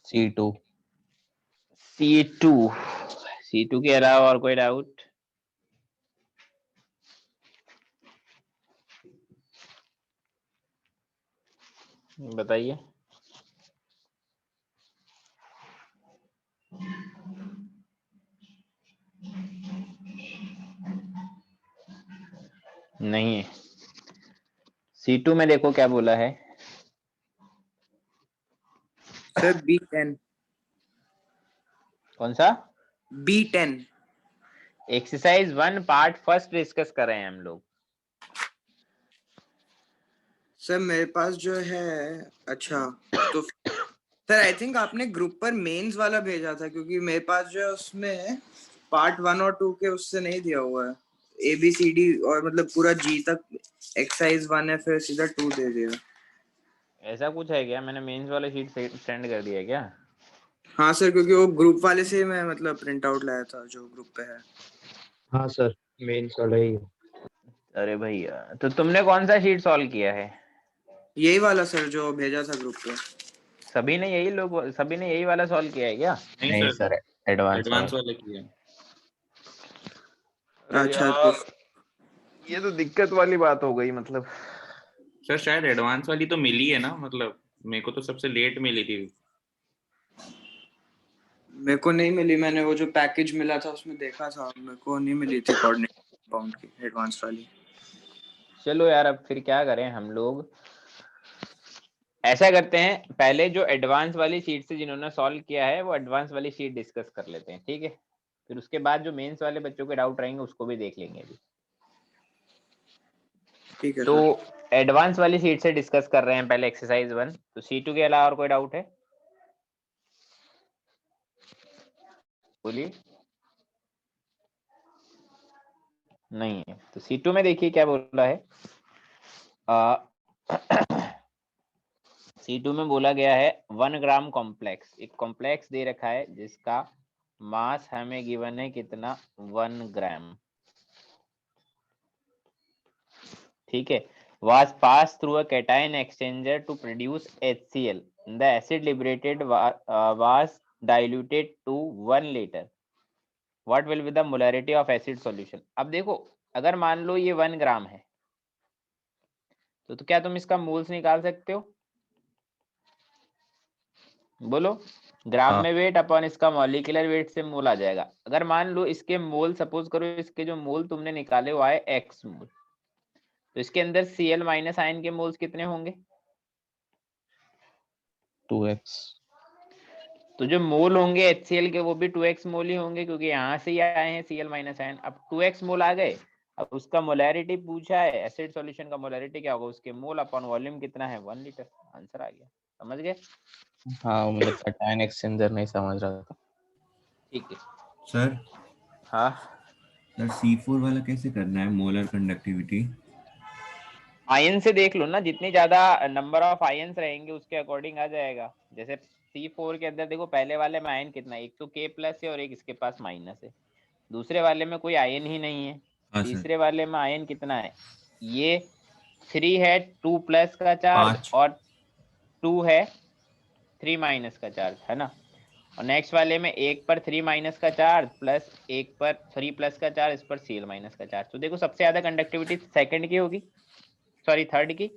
C2 C2 C2 के अलावा और कोई डाउट? बताइए। नहीं है। C2 में देखो क्या बोला है सर B10। कौन सा? B10। Exercise 1 part first discuss कर रहे हैं हम लोग। सर मेरे पास जो है, अच्छा तो सर आई थिंक आपने ग्रुप पर मेंस वाला भेजा था, क्योंकि मेरे पास जो है उसमें पार्ट 1 और 2 के उससे नहीं दिया हुआ है, ABCD और मतलब पूरा G तक एक्सरसाइज 1 है, फिर सीधा 2 दे दिया। ऐसा कुछ है क्या? मैंने मेंस वाला शीट सेंड कर दिया क्या? हाँ सर, क्योंकि वो ग्रुप वाले से मैं मतलब प्रिंट आउट लाया था जो ग्रुप पे है। हाँ सर मेंस वाला ही है। अरे भैया, तो तुमने कौन सा शीट सॉल्व किया है? यही वाला सर जो भेजा था ग्रुप पे। सभी ने यही वाला सॉल्व किया है क्या? नहीं सर एडवांस वाला किया। अरे अच्छा तो यार, ये तो दिक्कत वाली बात हो गई। मतलब सर शायद एडवांस वाली तो मिली है ना, मतलब मेरे को तो सबसे लेट मिली थी। मेरे को नहीं मिली, मैंने वो जो पैकेज मिला था उसमें देखा था, मेरे को नहीं मिली थी कोऑर्डिनेट अकाउंट की एडवांस वाली। चलो यार, अब फिर क्या करें हम लोग? ऐसा करते हैं, पहले जो एडवांस वाली शीट से जिन्होंने सॉल्व किया है वो एडवांस वाली शीट डिस्कस कर लेते हैं, ठीक है? फिर उसके बाद जो मेंस वाले बच्चों के डाउट रहेंगे उसको भी देख लेंगे अभी। ठीक है तो सर। एडवांस वाली शीट से डिस्कस कर रहे हैं पहले एक्सरसाइज 1। तो C2 के अलावा और कोई डाउट है? बोलिए। नहीं है। तो C2 में देखिए क्या बोला है। C2 में बोला गया है 1 ग्राम कॉम्प्लेक्स, एक कॉम्प्लेक्स दे रखा है जिसका मास हमें गिवन है कितना, 1 ग्राम, ठीक है। was passed through a cation exchanger to produce HCl. The acid liberated was diluted to 1 liter. What will be the molarity of acid solution? अब देखो, अगर मान लो ये 1 ग्राम है तो क्या तुम इसका मोल्स निकाल सकते हो? बोलो। ग्राम हाँ। में वेट अपॉन इसका मॉलिक्यूलर वेट से मोल आ जाएगा। अगर मान लो इसके मोल, सपोज करो इसके जो मोल तुमने निकाले वो आए x मोल, तो इसके अंदर Cl माइनस आयन के मोल्स कितने होंगे? 2x। तो जो मोल होंगे HCl के वो भी 2x मोल ही होंगे, क्योंकि यहाँ से ही आए हैं Cl माइनस आयन। अब 2x मोल आ गए। अब उसका मोलैरिटी पूछा है, एसिड सॉल्यूशन का मोलैरिटी क्या होगा, उसके मोल अपॉन वॉल्यूम कितना है, 1 लीटर। आंसर आ गया, समझ गए? हाँ मुझे कैटायन एक्सचेंजर नहीं समझ रहा था। ठीक है सर। हाँ सर C4 वाला कैसे करना है, मोलर कंडक्टिविटी? आयन से देख लो ना, जितनी ज्यादा नंबर ऑफ आयन्स रहेंगे उसके अकॉर्डिंग आ जाएगा। जैसे C4 के अंदर देखो, पहले वाले में आयन कितना है, एक तो K प्लस है और एक इसके पास माइनस है। दूसरे वाले में कोई आयन ही नहीं है। हाँ सर। तीसरे वाले में आयन कितना है, ये 3 है, 2 प्लस का चार्ज 5। और 2 है 3 माइनस का चार्ज, है ना? और नेक्स्ट वाले में एक पर 3 माइनस का चार्ज प्लस एक पर 3 प्लस का चार्ज, इस पर Cl माइनस का चार्ज। तो देखो सबसे ज्यादा कंडक्टिविटी सेकंड की होगी, सॉरी थर्ड की,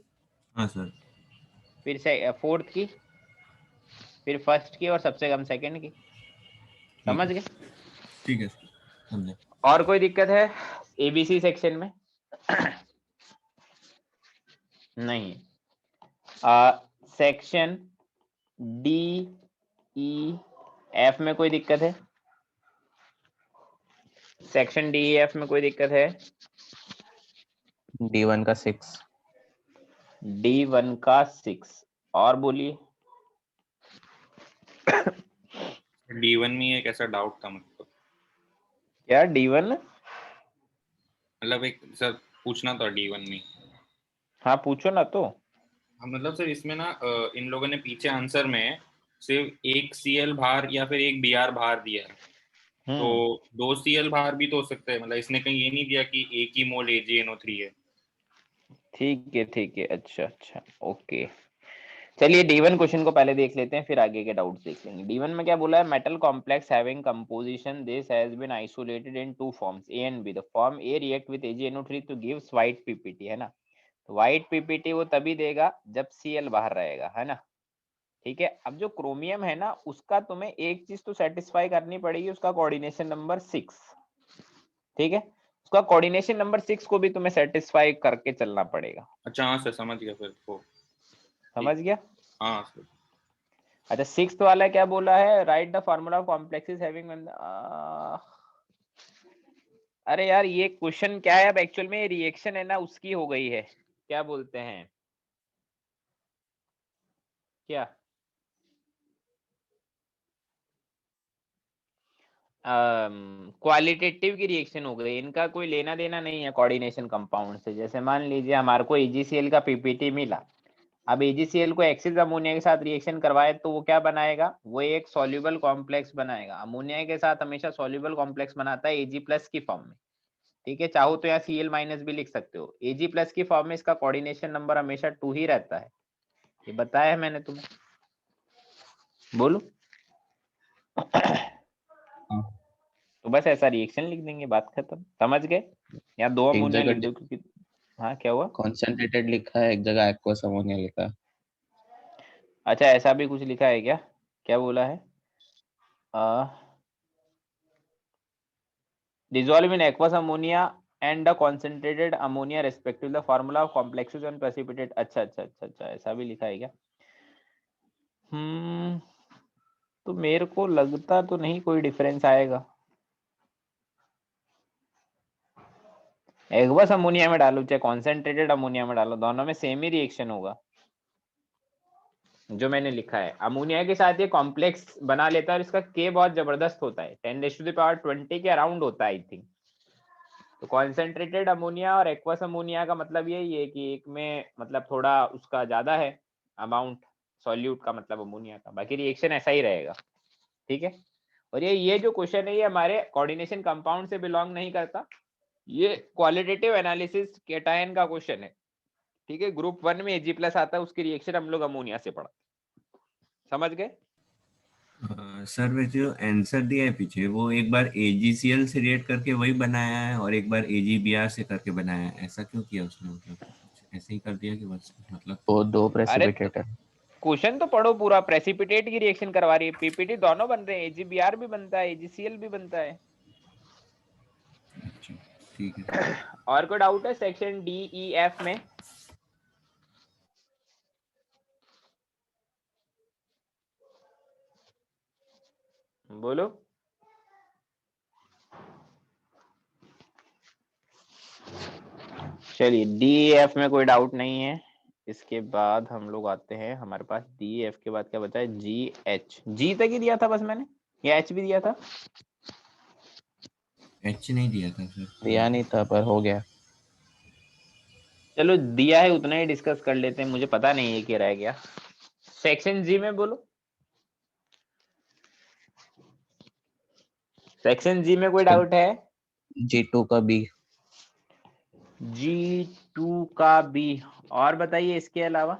हाँ सर। फिर से फोर्थ की, फिर फर्स्ट की और सबसे कम सेकंड की। समझ गए? ठीक है सर, समझे। और कोई दिक्कत है ABC सेक्शन में? नहीं। सेक्शन DEF में कोई दिक्कत है? सेक्शन DEF में कोई दिक्कत है? D1 का 6। D1 का 6। और बोलिए। D1 में एक ऐसा डाउट था मुझको, क्या D1? मतलब एक सर पूछना था D1 में। हाँ पूछो ना तो। हाँ मतलब सर इसमें ना इन लोगों ने पीछे आंसर में सिर्फ एक Cl बाहर या फिर एक Br बाहर दिया है, तो 2 Cl बाहर भी तो हो सकता है। मतलब इसने कहीं ये नहीं दिया कि एक ही मोल AgNO3 है। ठीक है, अच्छा, ओके। चलिए D1 क्वेश्चन को पहले देख लेते हैं, फिर आगे के डाउट्स देख लेंगे। D1 में क्या बोला है, metal complex having composition this has been isolated in two forms A and B। The form A react with AgNO3 to gives white ppt, है ना। तो व्हाइट पीपीटी वो तभी देगा जब Cl बाहर रहेगा, है ना। ठीक है, अब जो क्रोमियम है ना, उसका तुम्हें एक चीज तो सेटिस्फाई करनी पड़ेगी, उसका कोऑर्डिनेशन नंबर 6। ठीक है, उसका कोऑर्डिनेशन नंबर 6 को भी तुम्हें सेटिस्फाई करके चलना पड़ेगा। अच्छा हाँ सर, समझ गया फिर तो। समझ गया। हाँ सर। अच्छा, 6th वाला क्या बोला है, right the formula of complexes having. अरे यार ये क्वेश्चन क्या है, अब एक्चुअल में रिएक्शन है ना उसकी हो गई है, क्या बोलते हैं, क्या क्वालिटेटिव की रिएक्शन हो गई, इनका कोई लेना देना नहीं है कोऑर्डिनेशन कंपाउंड से। जैसे मान लीजिए हमारे को AgCl का पीपीटी मिला, अब AgCl को एक्सिस अमोनिया के साथ रिएक्शन करवाए तो वो क्या बनाएगा, वो एक सॉल्युबल कॉम्प्लेक्स बनाएगा। अमोनिया के साथ हमेशा सॉल्युबल कॉम्प्लेक्स बनाता है Ag+ की फॉर्म में। ठीक है, चाहो तो यहाँ Cl- भी लिख सकते हो। Ag+ की फॉर्म में इसका कोऑर्डिनेशन नंबर हमेशा 2 ही रहता है, ये बताया है मैंने तुम्हें, बोलो। तो बस ऐसा रिएक्शन लिख देंगे, बात खत्म, समझ गए। या 2 एक अमोनिया लिख जगह दो क्योंकि, हाँ क्या हुआ। कॉन्सेंट्रेटेड लिखा है, एक जगह एक्वस अमोनिया लिखा है। अच्छा ऐसा भी कुछ लिखा है क्या, क्या बोला है, dissolve in aqueous ammonia and the concentrated ammonia respective the formula of complexes and precipitate। अच्छा, ऐसा भी लिखा है क्या। तो मेरे को लगता तो नहीं कोई डिफरेंस आएगा। एक्वस अमोनिया में डालो चाहे कॉन्सेंट्रेटेड अमोनिया में डालो, दोनों में सेम ही रिएक्शन होगा। जो मैंने लिखा है, अमोनिया के साथ ये कॉम्प्लेक्स बना लेता है और इसका के बहुत जबरदस्त होता है, 10⁻20 के अराउंड होता है आई थिंक। तो कॉन्सेंट्रेटेड अमोनिया और एक्वस अमोनिया का मतलब यही है कि एक में मतलब थोड़ा उसका ज्यादा है अमाउंट सॉल्यूट का, मतलब अमोनिया का, बाकी रिएक्शन ऐसा ही रहेगा। ठीक है, और ये जो क्वेश्चन है ये हमारे कोऑर्डिनेशन कंपाउंड से बिलोंग नहीं करता, ये क्वालिटेटिव एनालिसिस केटायन का क्वेश्चन है। ठीक है, ग्रुप 1 में Ag+ आता है, उसकी रिएक्शन हम लोग अमोनिया से पढ़ा, समझ गए। सर वैसे जो आंसर दिया है पीछे, वो एक बार AgCl से रिएक्ट करके वही बनाया है और एक बार AgBr से करके बनाया है, ऐसा क्यों किया उसने, मतलब कुछ ऐसे ही कर दिया कि बस मतलब। वो 2 अरे प्रेसिपिटेट है। क्वेश्चन तो पढ़ो पूरा, प्रेसिपिटेट की रिएक्शन करवा रही है, पीपीटी दोनों बन रहे हैं, AgBr भी बनता है AgCl भी बनता है। अच्छा ठीक है। और कोई डाउट है सेक्शन DEF में। बोलो। चलिए DEF में कोई डाउट नहीं है। इसके बाद हम लोग आते हैं, हमारे पास DEF के बाद क्या बचा है, GH। G तक ही दिया था बस मैंने, या H भी दिया था। H नहीं दिया था सर। दिया नहीं था पर हो गया। चलो दिया है उतना ही डिस्कस कर लेते हैं, मुझे पता नहीं है क्या रह गया। सेक्शन G में बोलो, सेक्शन G में कोई डाउट है। G2 का B। G2 का B, और बताइए इसके अलावा,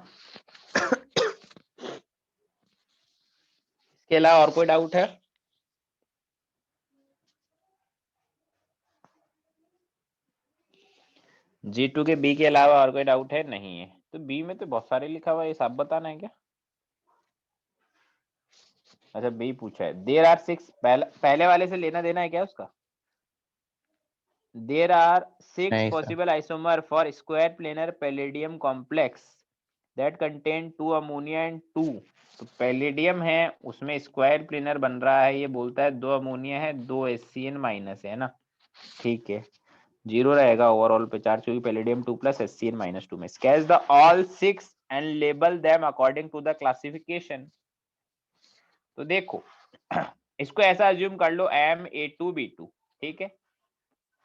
इसके अलावा और कोई डाउट है। G2 के B के अलावा और कोई डाउट है, नहीं है। तो B में तो बहुत सारे लिखा हुआ है, ये सब बताना है क्या। अच्छा B पूछा है, देयर आर 6, पहले वाले से लेना देना है क्या उसका। देयर आर 6 नहीं sir. Possible isomer for square planar palladium complex that contain 2 ammonia and 2। तो पैलेडियम है, उसमें स्क्वायर प्लेनर बन रहा है, ये बोलता है 2 अमोनिया है 2 HCN- है ना। ठीक है, 0 रहेगा ओवरऑल पे चार्ज, क्योंकि पैलेडियम 2+ HCN-2 में। Sketch the all 6 and label them according to the classification. तो देखो इसको ऐसा अज्यूम कर लो Ma2B2। ठीक है,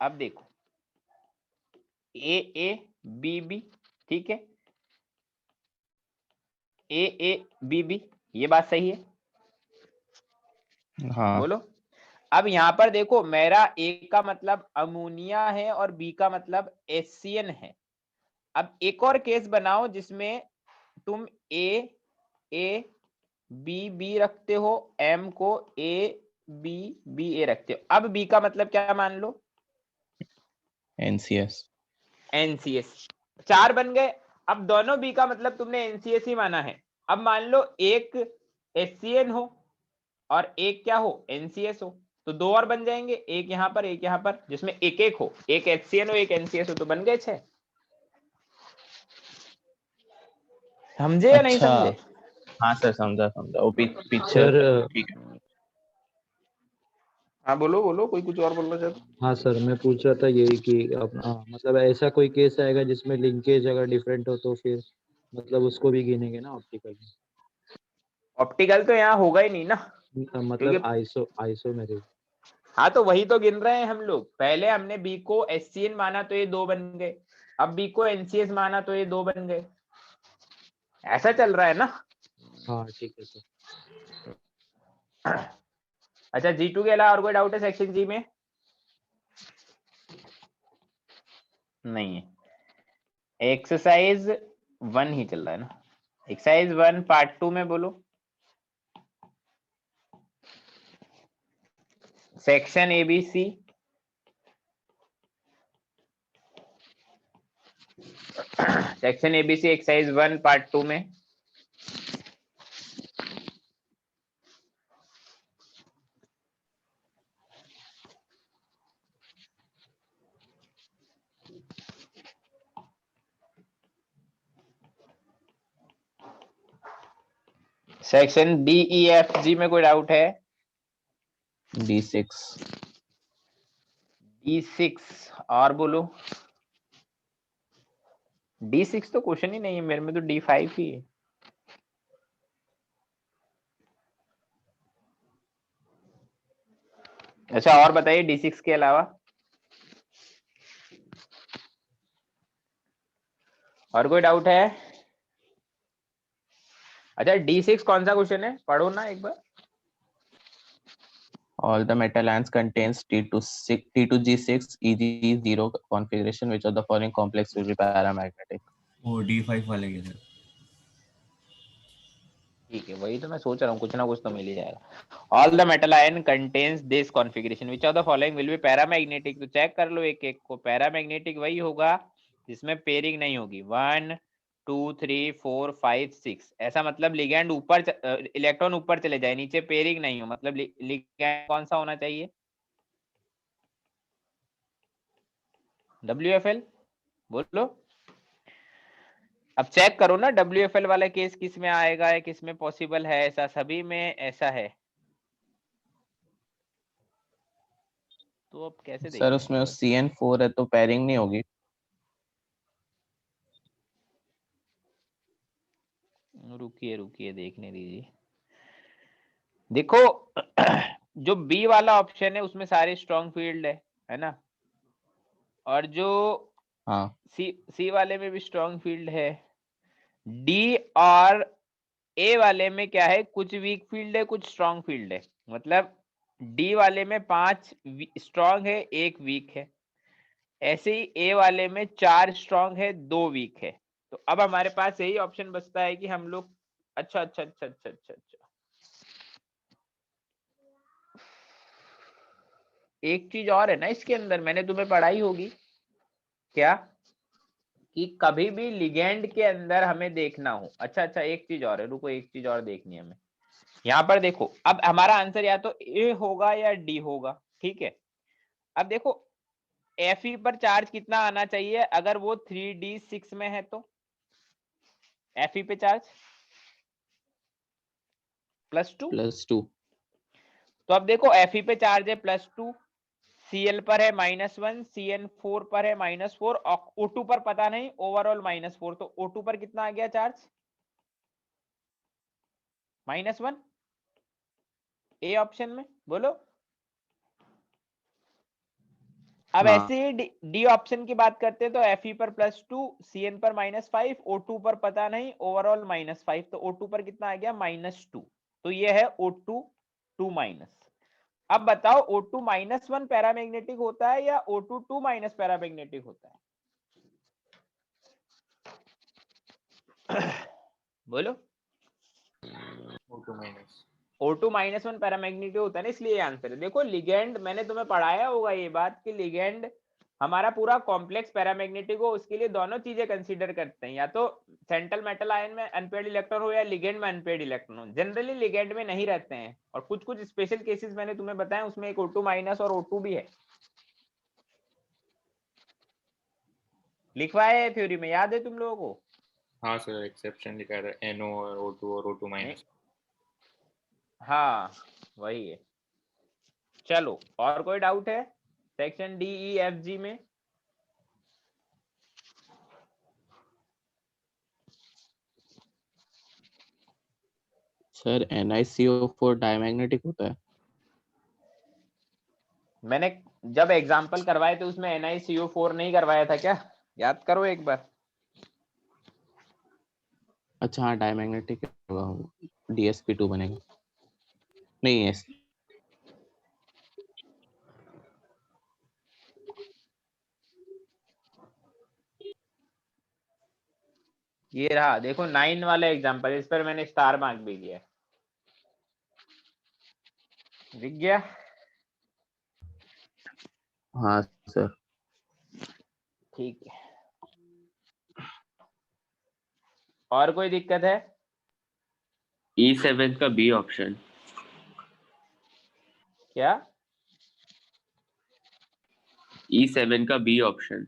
अब देखो AABB, ठीक है, AABB, ये बात सही है, हाँ। बोलो। अब यहाँ पर देखो, मेरा A का मतलब अमोनिया है और B का मतलब HCN है। अब एक और केस बनाओ जिसमें तुम A ए बी बी रखते हो, एम को ए बी बी ए रखते हो। अब बी का मतलब क्या मान लो? एनसीएस। एनसीएस। 4 बन गए। अब दोनों बी का मतलब तुमने एनसीएस ही माना है। अब मान लो एक एचसीएन हो और एक क्या हो, एनसीएस हो, तो 2 और बन जाएंगे, एक यहाँ पर एक यहाँ पर, जिसमें एक एक हो, एक एचसीएन हो एक एनसीएस हो, तो बन गए 6। समझे या नहीं अच्छा समझे? हाँ सर, समझा समझा। वो पिक्चर। सर ठीक है। हाँ बोलो बोलो, कोई कुछ और बोलना चाहते? हाँ सर, मैं पूछ रहा था यही कि अपना मतलब ऐसा कोई केस आएगा जिसमें लिंकेज अगर डिफरेंट हो तो फिर मतलब उसको भी गिनेंगे ना ऑप्टिकल में? ऑप्टिकल तो यहाँ होगा ही नहीं ना, मतलब क्योंकि आइसो मेरे। हाँ तो वही तो गिन रहे हैं हम लोग। पहले हमने बी को एचसीएन माना तो ये 2 बन गए, अब बी को एनसीएस माना तो ये 2 बन गए। ऐसा चल रहा है ना? हाँ ठीक है सर। अच्छा, G2 के अलावा और कोई डाउट है सेक्शन जी में? नहीं है। एक्सरसाइज 1 ही चल रहा है ना? एक्सरसाइज 1 पार्ट 2 में बोलो। Section ABC, section ABC exercise 1 part 2 में section D E F G में कोई डाउट है? D6। D6 और बोलो। D6 तो क्वेश्चन ही नहीं है मेरे में, तो D5 ही है। अच्छा और बताइए D6 के अलावा और कोई डाउट है? अच्छा D6 कौन सा क्वेश्चन है, पढ़ो ना एक बार। All the metal ions contains T2G6 EG0 configuration. Which of the following complex will be paramagnetic? वो D5 वाले के सर। ठीक है, वही तो मैं सोच रहा हूँ, कुछ ना कुछ तो मिल ही जाएगा। All the metal ion contains this configuration which of the following will be paramagnetic. तो चेक कर लो एक एक को। पैरामैग्नेटिक वही होगा जिसमें पेयरिंग नहीं होगी। 1 2 3 4 5 6, ऐसा मतलब लिगैंड ऊपर इलेक्ट्रॉन ऊपर चले जाए, नीचे पेयरिंग नहीं हो, मतलब लिगैंड कौन सा होना चाहिए? WFL बोलो। अब चेक करो ना WFL वाला केस किस में आएगा है, किस में पॉसिबल है? ऐसा सभी में ऐसा है, तो अब कैसे सर देखें उसमें इसको? CN4 है तो पैरिंग नहीं होगी। रुकिए रुकिए देखने दीजिए। देखो जो बी वाला ऑप्शन है उसमें सारे स्ट्रॉन्ग फील्ड है ना? और जो हाँ सी वाले में भी स्ट्रॉन्ग फील्ड है। डी और ए वाले में क्या है, कुछ वीक फील्ड है कुछ स्ट्रॉन्ग फील्ड है। मतलब डी वाले में 5 स्ट्रॉन्ग है 1 वीक है, ऐसे ही ए वाले में 4 स्ट्रॉन्ग है 2 वीक है। तो अब हमारे पास यही ऑप्शन बचता है कि हम लोग अच्छा अच्छा अच्छा अच्छा अच्छा अच्छा एक चीज और है ना इसके अंदर, मैंने तुम्हें पढ़ाई होगी क्या, कि कभी भी लिगेंड के अंदर हमें देखना हो। अच्छा अच्छा एक चीज और है, रुको एक चीज और देखनी है हमें। यहाँ पर देखो, अब हमारा आंसर या तो ए होगा या डी होगा, ठीक है? अब देखो Fe पर चार्ज कितना आना चाहिए अगर वो 3d6 में है, तो Fe पे चार्ज +2। +2। तो अब देखो Fe पे चार्ज है +2, Cl पर है -1, CN4 पर है -4, O2 पर पता नहीं, ओवरऑल -4। तो O2 पर कितना आ गया चार्ज? -1। ए ऑप्शन में बोलो। अब हाँ ऐसे ही डी ऑप्शन की बात करते हैं तो Fe पर +2, Cn पर -5, O2 पर पता नहीं, ओवरऑल -5। तो O2 पर कितना आ गया? -2। तो ये है O2 2-। अब बताओ O2 -1 पैरामैग्नेटिक होता है या O2 2- पैरामैग्नेटिक होता है? बोलो। O2 -1 पैरामैग्नेटिक होता है ना, इसलिए आंसर है। देखो लिगेंड मैंने तुम्हें पढ़ाया होगा ये बात कि लिगेंड हमारा पूरा कॉम्प्लेक्स पैरामैग्नेटिक हो, उसके लिए दोनों चीजें कंसीडर करते हैं, या तो सेंट्रल मेटल आयन में अनपेयर्ड इलेक्ट्रॉन हो या लिगेंड में अनपेयर्ड इलेक्ट्रॉन हो। जनरली लिगेंड में नहीं रहते हैं, और कुछ कुछ स्पेशल केसेस मैंने तुम्हें बताया, उसमें एक O2- और O2 भी है, लिखवाया है थ्योरी में, याद है तुम लोगों को? हाँ सर, एक्सेप्शन लिखा है NO और O2 और O2-। हाँ वही है। चलो और कोई डाउट है सेक्शन DEFG में? सर NiCO4 डायमैग्नेटिक होता है। मैंने जब एग्जाम्पल करवाए थे उसमें NiCO4 नहीं करवाया था क्या? याद करो एक बार। अच्छा हाँ, डायमैग्नेटिक होगा, DsP2 बनेगा। नहीं है। ये रहा देखो 9 वाला एग्जाम्पल, इस पर मैंने स्टार मार्क भी दिया है, दिख गया? हाँ सर। ठीक है, और कोई दिक्कत है? E7 का बी ऑप्शन। क्या? E7 का बी ऑप्शन।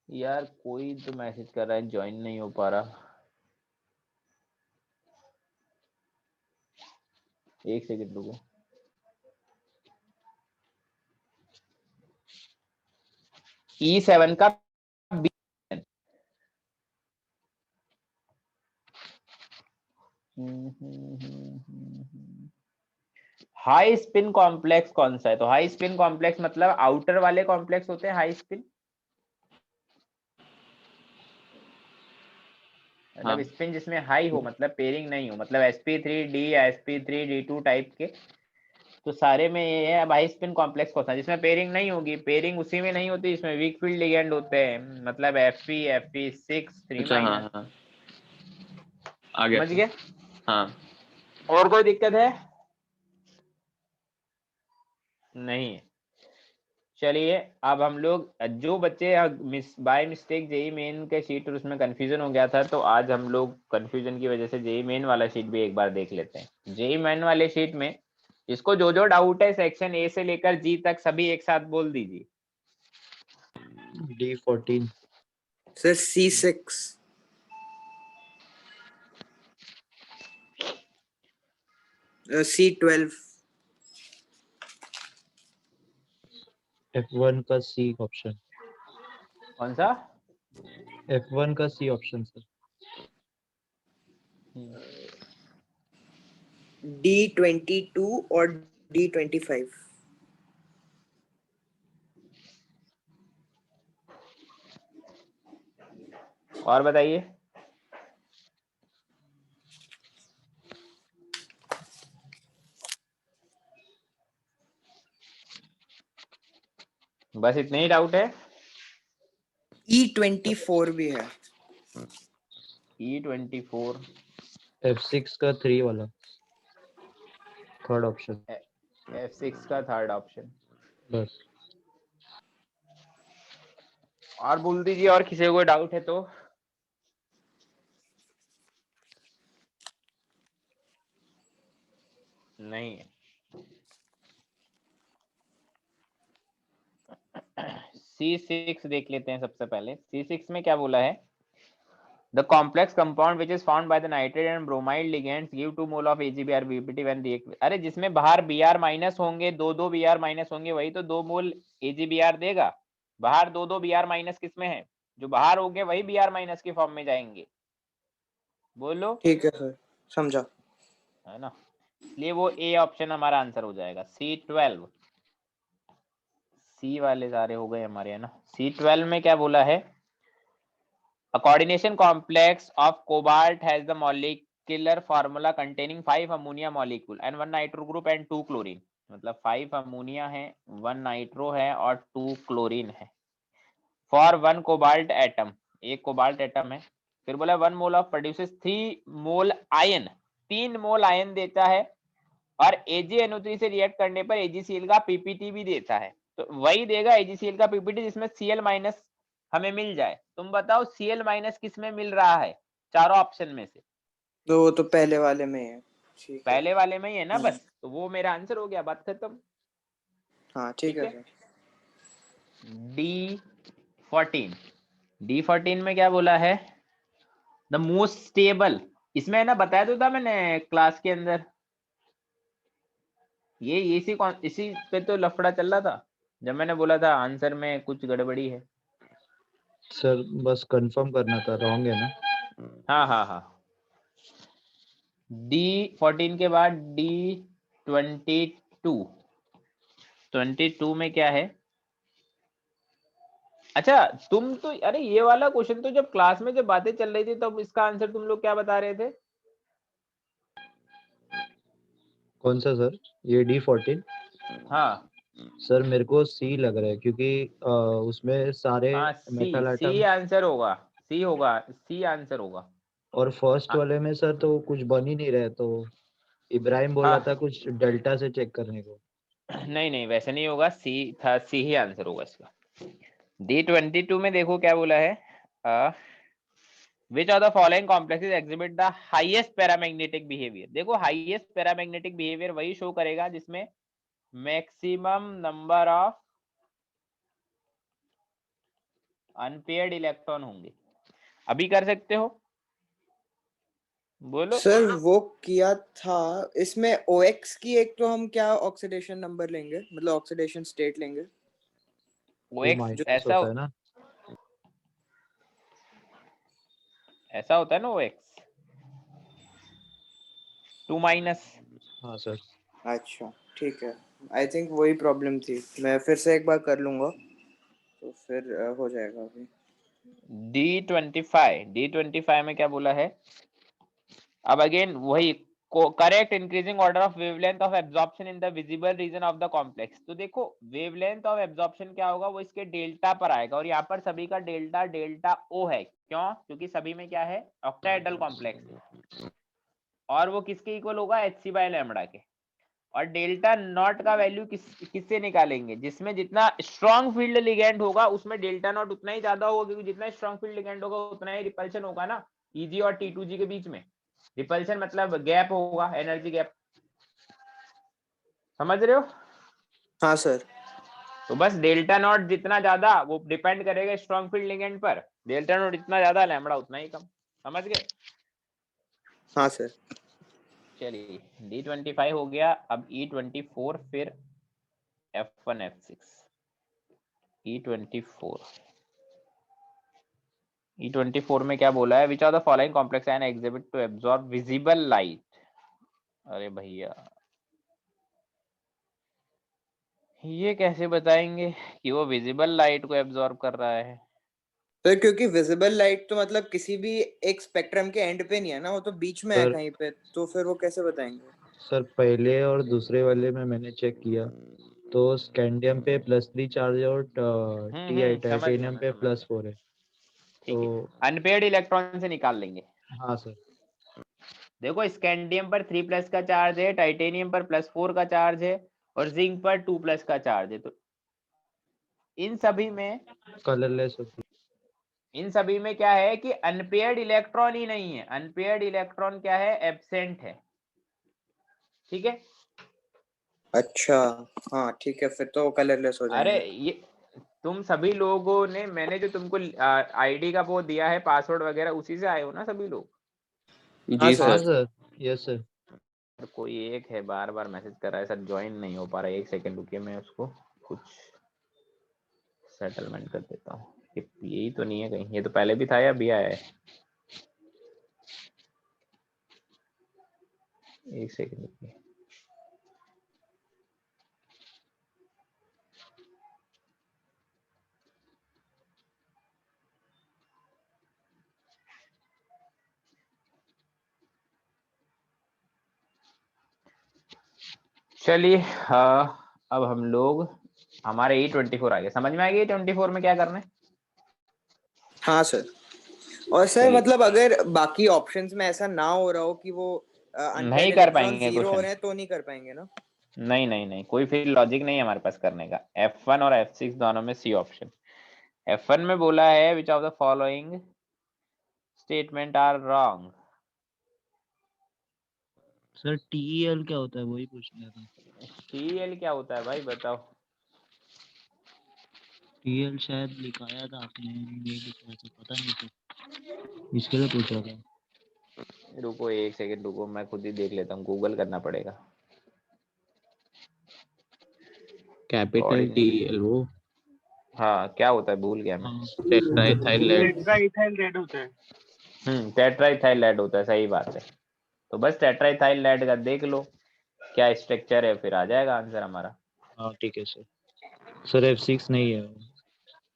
यार कोई तो मैसेज कर रहा है, ज्वाइन नहीं हो पा रहा, एक सेकंड रुको। E7 का बी, हाई स्पिन कॉम्प्लेक्स कौन सा है? तो हाई स्पिन कॉम्प्लेक्स मतलब आउटर वाले कॉम्प्लेक्स होते हैं हाई स्पिन, मतलब स्पिन जिसमें हाई हो, मतलब पेयरिंग नहीं हो, मतलब sp3d या sp3d2 टाइप के, तो सारे में ये है। अब हाई स्पिन कॉम्प्लेक्स कौन सा जिसमें पेयरिंग नहीं होगी? पेयरिंग उसी में नहीं होती इसमें वीक फील्ड लिगेंड होते हैं, मतलब Fe, Fe6 3 अच्छा हाँ माइनस। हाँ आ गया समझ गए? हाँ। और कोई दिक्कत है? नहीं है। चलिए अब हम लोग, जो बच्चे बाय मिस्टेक जेई मेन के शीट और उसमें कंफ्यूजन हो गया था, तो आज हम लोग कंफ्यूजन की वजह से जेई मेन वाला शीट भी एक बार देख लेते हैं। जेई मेन वाले शीट में इसको जो जो डाउट है सेक्शन ए से लेकर जी तक सभी एक साथ बोल दीजिए। D14 sir C6 C12 F1 का C ऑप्शन, कौन सा? F1 का C ऑप्शन सर। D22 और D25 और बताइए। बस इतने ही डाउट है? E24 भी है। E24 F6 का 3 वाला थर्ड ऑप्शन F6 का थर्ड ऑप्शन। बस। और बोल दीजिए, और किसी को कोई डाउट है तो। नहीं है। C6 देख लेते हैं सबसे पहले। C6 में क्या बोला है? The complex compound which is found by the nitrate and bromide ligands give 2 mole of AgBr BBT when react। अरे जिसमें बाहर Br माइनस होंगे, दो Br माइनस होंगे, वही तो 2 मोल AgBr देगा। बाहर दो Br माइनस किसमें है? जो बाहर होंगे वही Br माइनस के फॉर्म में जाएंगे। बोलो। ठीक है सर, समझा। है ना, इसलिए वो ए ऑप्शन हमारा आंसर हो जाएगा। C12 सी वाले सारे हो गए हमारे, है ना। C12 में क्या बोला है? A coordination complex of cobalt has the molecular formula containing 5 ammonia molecule and 1 nitro group and 2 chlorine। मतलब 5 अमोनिया है, 1 नाइट्रो है और 2 क्लोरीन है। For 1 cobalt atom, एक कोबाल्ट एटम है, फिर बोला 1 mole of produces 3 mole ion, 3 mole ion देता है, और AgNO3 से रिएक्ट करने पर AgCl का पीपीटी भी देता है। तो वही देगा AgCl का पीपीटी जिसमें Cl माइनस हमें मिल जाए। तुम बताओ Cl माइनस किस में मिल रहा है चारों ऑप्शन में से? तो वो तो पहले वाले में है। ठीक है, पहले वाले में ही है ना बस, तो वो मेरा आंसर हो गया, बात खत्म। हाँ ठीक है ठीक सर। D14 में क्या बोला है? द मोस्ट स्टेबल, इसमें है ना, बताया तो था मैंने क्लास के अंदर, ये इसी पे तो लफड़ा चल रहा था जब मैंने बोला था आंसर में कुछ गड़बड़ी है। सर बस कंफर्म करना था, रॉन्ग है ना? हाँ। D14 के बाद D22 में क्या है? अच्छा तुम तो, अरे ये वाला क्वेश्चन तो जब क्लास में जब बातें चल रही थी तब इसका आंसर तुम लोग क्या बता रहे थे? कौन सा सर? ये D14? हाँ सर मेरे को सी लग रहा है, क्योंकि उसमें सारे हाँ, मेटल सी आइटम, आंसर होगा, सी आंसर होगा। और फर्स्ट हाँ वाले में सर तो कुछ बन ही नहीं रहे, तो इब्राहिम बोला था कुछ डेल्टा से चेक करने को। नहीं वैसे नहीं होगा, सी ही आंसर होगा इसका। D22 में देखो क्या बोला है, which of the following complexes exhibit the highest paramagnetic behavior? देखो highest paramagnetic behavior वही शो करेगा जिसमें maximum number of unpaired electron होंगे। अभी कर सकते हो, बोलो। सर वो किया था इसमें OX की, एक तो हम क्या ऑक्सीडेशन नंबर लेंगे, मतलब ऑक्सीडेशन स्टेट लेंगे। OX ऐसा होता है ना? ऐसा होता है ना, OX 2-। हाँ सर। अच्छा ठीक है, आई थिंक वही प्रॉब्लम थी, मैं फिर से एक बार कर लूंगा तो फिर हो जाएगा। अभी D25 में क्या बोला है? अब अगेन वही correct increasing order of wavelength of absorption in the visible region of the complex. तो देखो वेवलेंथ ऑफ एब्जॉर्प्शन क्या होगा, वो इसके डेल्टा पर आएगा, और यहाँ पर सभी का डेल्टा O है। क्यों? क्योंकि सभी में क्या है, ऑक्टाहेड्रल कॉम्प्लेक्स, और वो किसके इक्वल होगा, Hc/λ के। और डेल्टा नॉट का वैल्यू किससे निकालेंगे? जिसमें जितना स्ट्रॉन्ग फील्ड लिगेंड होगा उसमें डेल्टा नॉट उतना ही ज्यादा होगा, क्योंकि जितना स्ट्रॉन्ग फील्ड लिगेंड होगा उतना ही रिपल्शन होगा ना Eg और T2G के बीच में। रिपल्शन मतलब गैप होगा, एनर्जी गैप, समझ रहे हो? हाँ सर। तो बस डेल्टा नॉट जितना ज्यादा वो डिपेंड करेगा स्ट्रॉन्ग फील्ड लिगेंड पर, डेल्टा नॉट जितना ज्यादा लैम्बडा उतना ही कम। समझ गए? हाँ सर। चलिए D25 हो गया। अब E24, फिर F1 F6। E24 में क्या बोला है? Which are the following complex ion exhibit to absorb visible light. अरे भैया ये कैसे बताएंगे कि वो विजिबल लाइट को एब्जॉर्ब कर रहा है? तो क्योंकि विजिबल लाइट तो मतलब किसी भी एक स्पेक्ट्रम के एंड पे नहीं है ना, वो तो बीच में है सर, कहीं पे, तो फिर वो कैसे बताएंगे? सर पहले और दूसरे वाले में मैंने चेक किया तो स्कैंडियम पे +3 चार्ज है और टाइटेनियम पे +4 है। ठीक है, तो अनपेयर्ड इलेक्ट्रॉन से निकाल लेंगे। हाँ सर। देखो स्कैंडियम पर 3+ का चार्ज है, टाइटेनियम पर +4 का चार्ज है, और जिंक पर 2+ का चार्ज है। तो इन सभी में कलरलेस होती है। इन सभी में क्या है कि अनपेयर्ड इलेक्ट्रॉन ही नहीं है, अनपेयर्ड इलेक्ट्रॉन क्या है, एब्सेंट है। ठीक है, अच्छा हाँ ठीक है, फिर तो कलरलेस हो अरे जाएंगे। ये तुम सभी लोगों ने, मैंने जो तुमको आईडी का वो दिया है, पासवर्ड वगैरह, उसी से आए हो ना सभी लोग? हाँ जी हाँ सर। Sir, yes sir. कोई एक है बार बार मैसेज कर रहा है सर, ज्वाइन नहीं हो पा रहा है, 1 सेकंड रुकिए, मैं उसको कुछ सेटलमेंट कर देता हूँ। यही तो नहीं है कहीं, ये तो पहले भी था या अभी आया है? 1 सेकंड रुकिए। चलिए अब हम लोग हमारे E24 आ गए। समझ में आ गया E24 में क्या करना है? हाँ सर। और सर चलिए। मतलब अगर बाकी ऑप्शंस में ऐसा ना हो रहा हो कि वो नहीं कर पाएंगे जीरो हो क्वेश्चन। रहे हैं तो नहीं कर पाएंगे ना? नहीं नहीं नहीं, कोई फिर लॉजिक नहीं है हमारे पास करने का। F1 और F6 दोनों में सी ऑप्शन। F1 में बोला है which of the following statement are wrong. Sir TL क्या होता है वही पूछना था। टीएल क्या होता है भाई बताओ। टीएल शायद लिखाया था आपने, नहीं लिखा था पता नहीं सर, इसके लिए पूछा था। रुको एक सेकंड रुको, मैं खुद ही देख लेता हूँ, गूगल करना पड़ेगा। कैपिटल टीएल वो हाँ क्या होता है भूल गया मैं। टेट्राइथाइलेट। टेट्राइथाइल होता है। टेट्राइथाइलेट होता है, सही बात है। तो बस टेट्राइथाइलेट का देख लो क्या स्ट्रक्चर है, फिर आ जाएगा आंसर हमारा। हाँ ठीक है सर। सर F6 नहीं है।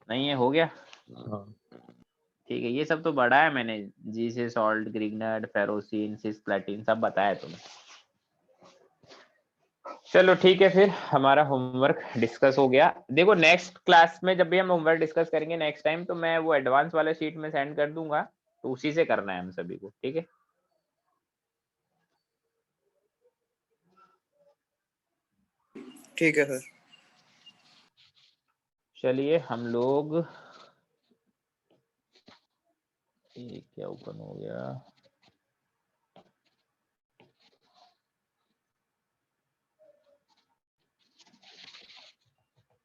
नहीं है, हो गया। हाँ ठीक है, ये सब तो बढ़ा है मैंने, जी से सॉल्ट, ग्रिग्नाइट, फेरोसिन, सिस्प्लेटिन सब बताया तुम्हें। चलो ठीक है, फिर हमारा होमवर्क डिस्कस हो गया। देखो नेक्स्ट क्लास में जब भी हम होमवर्क डिस्कस करेंगे नेक्स्ट टाइम, तो मैं वो एडवांस वाला शीट में सेंड कर दूंगा, तो उसी से करना है हम सभी को, ठीक है। ठीक है सर। चलिए हम लोग, ये क्या ओपन हो गया,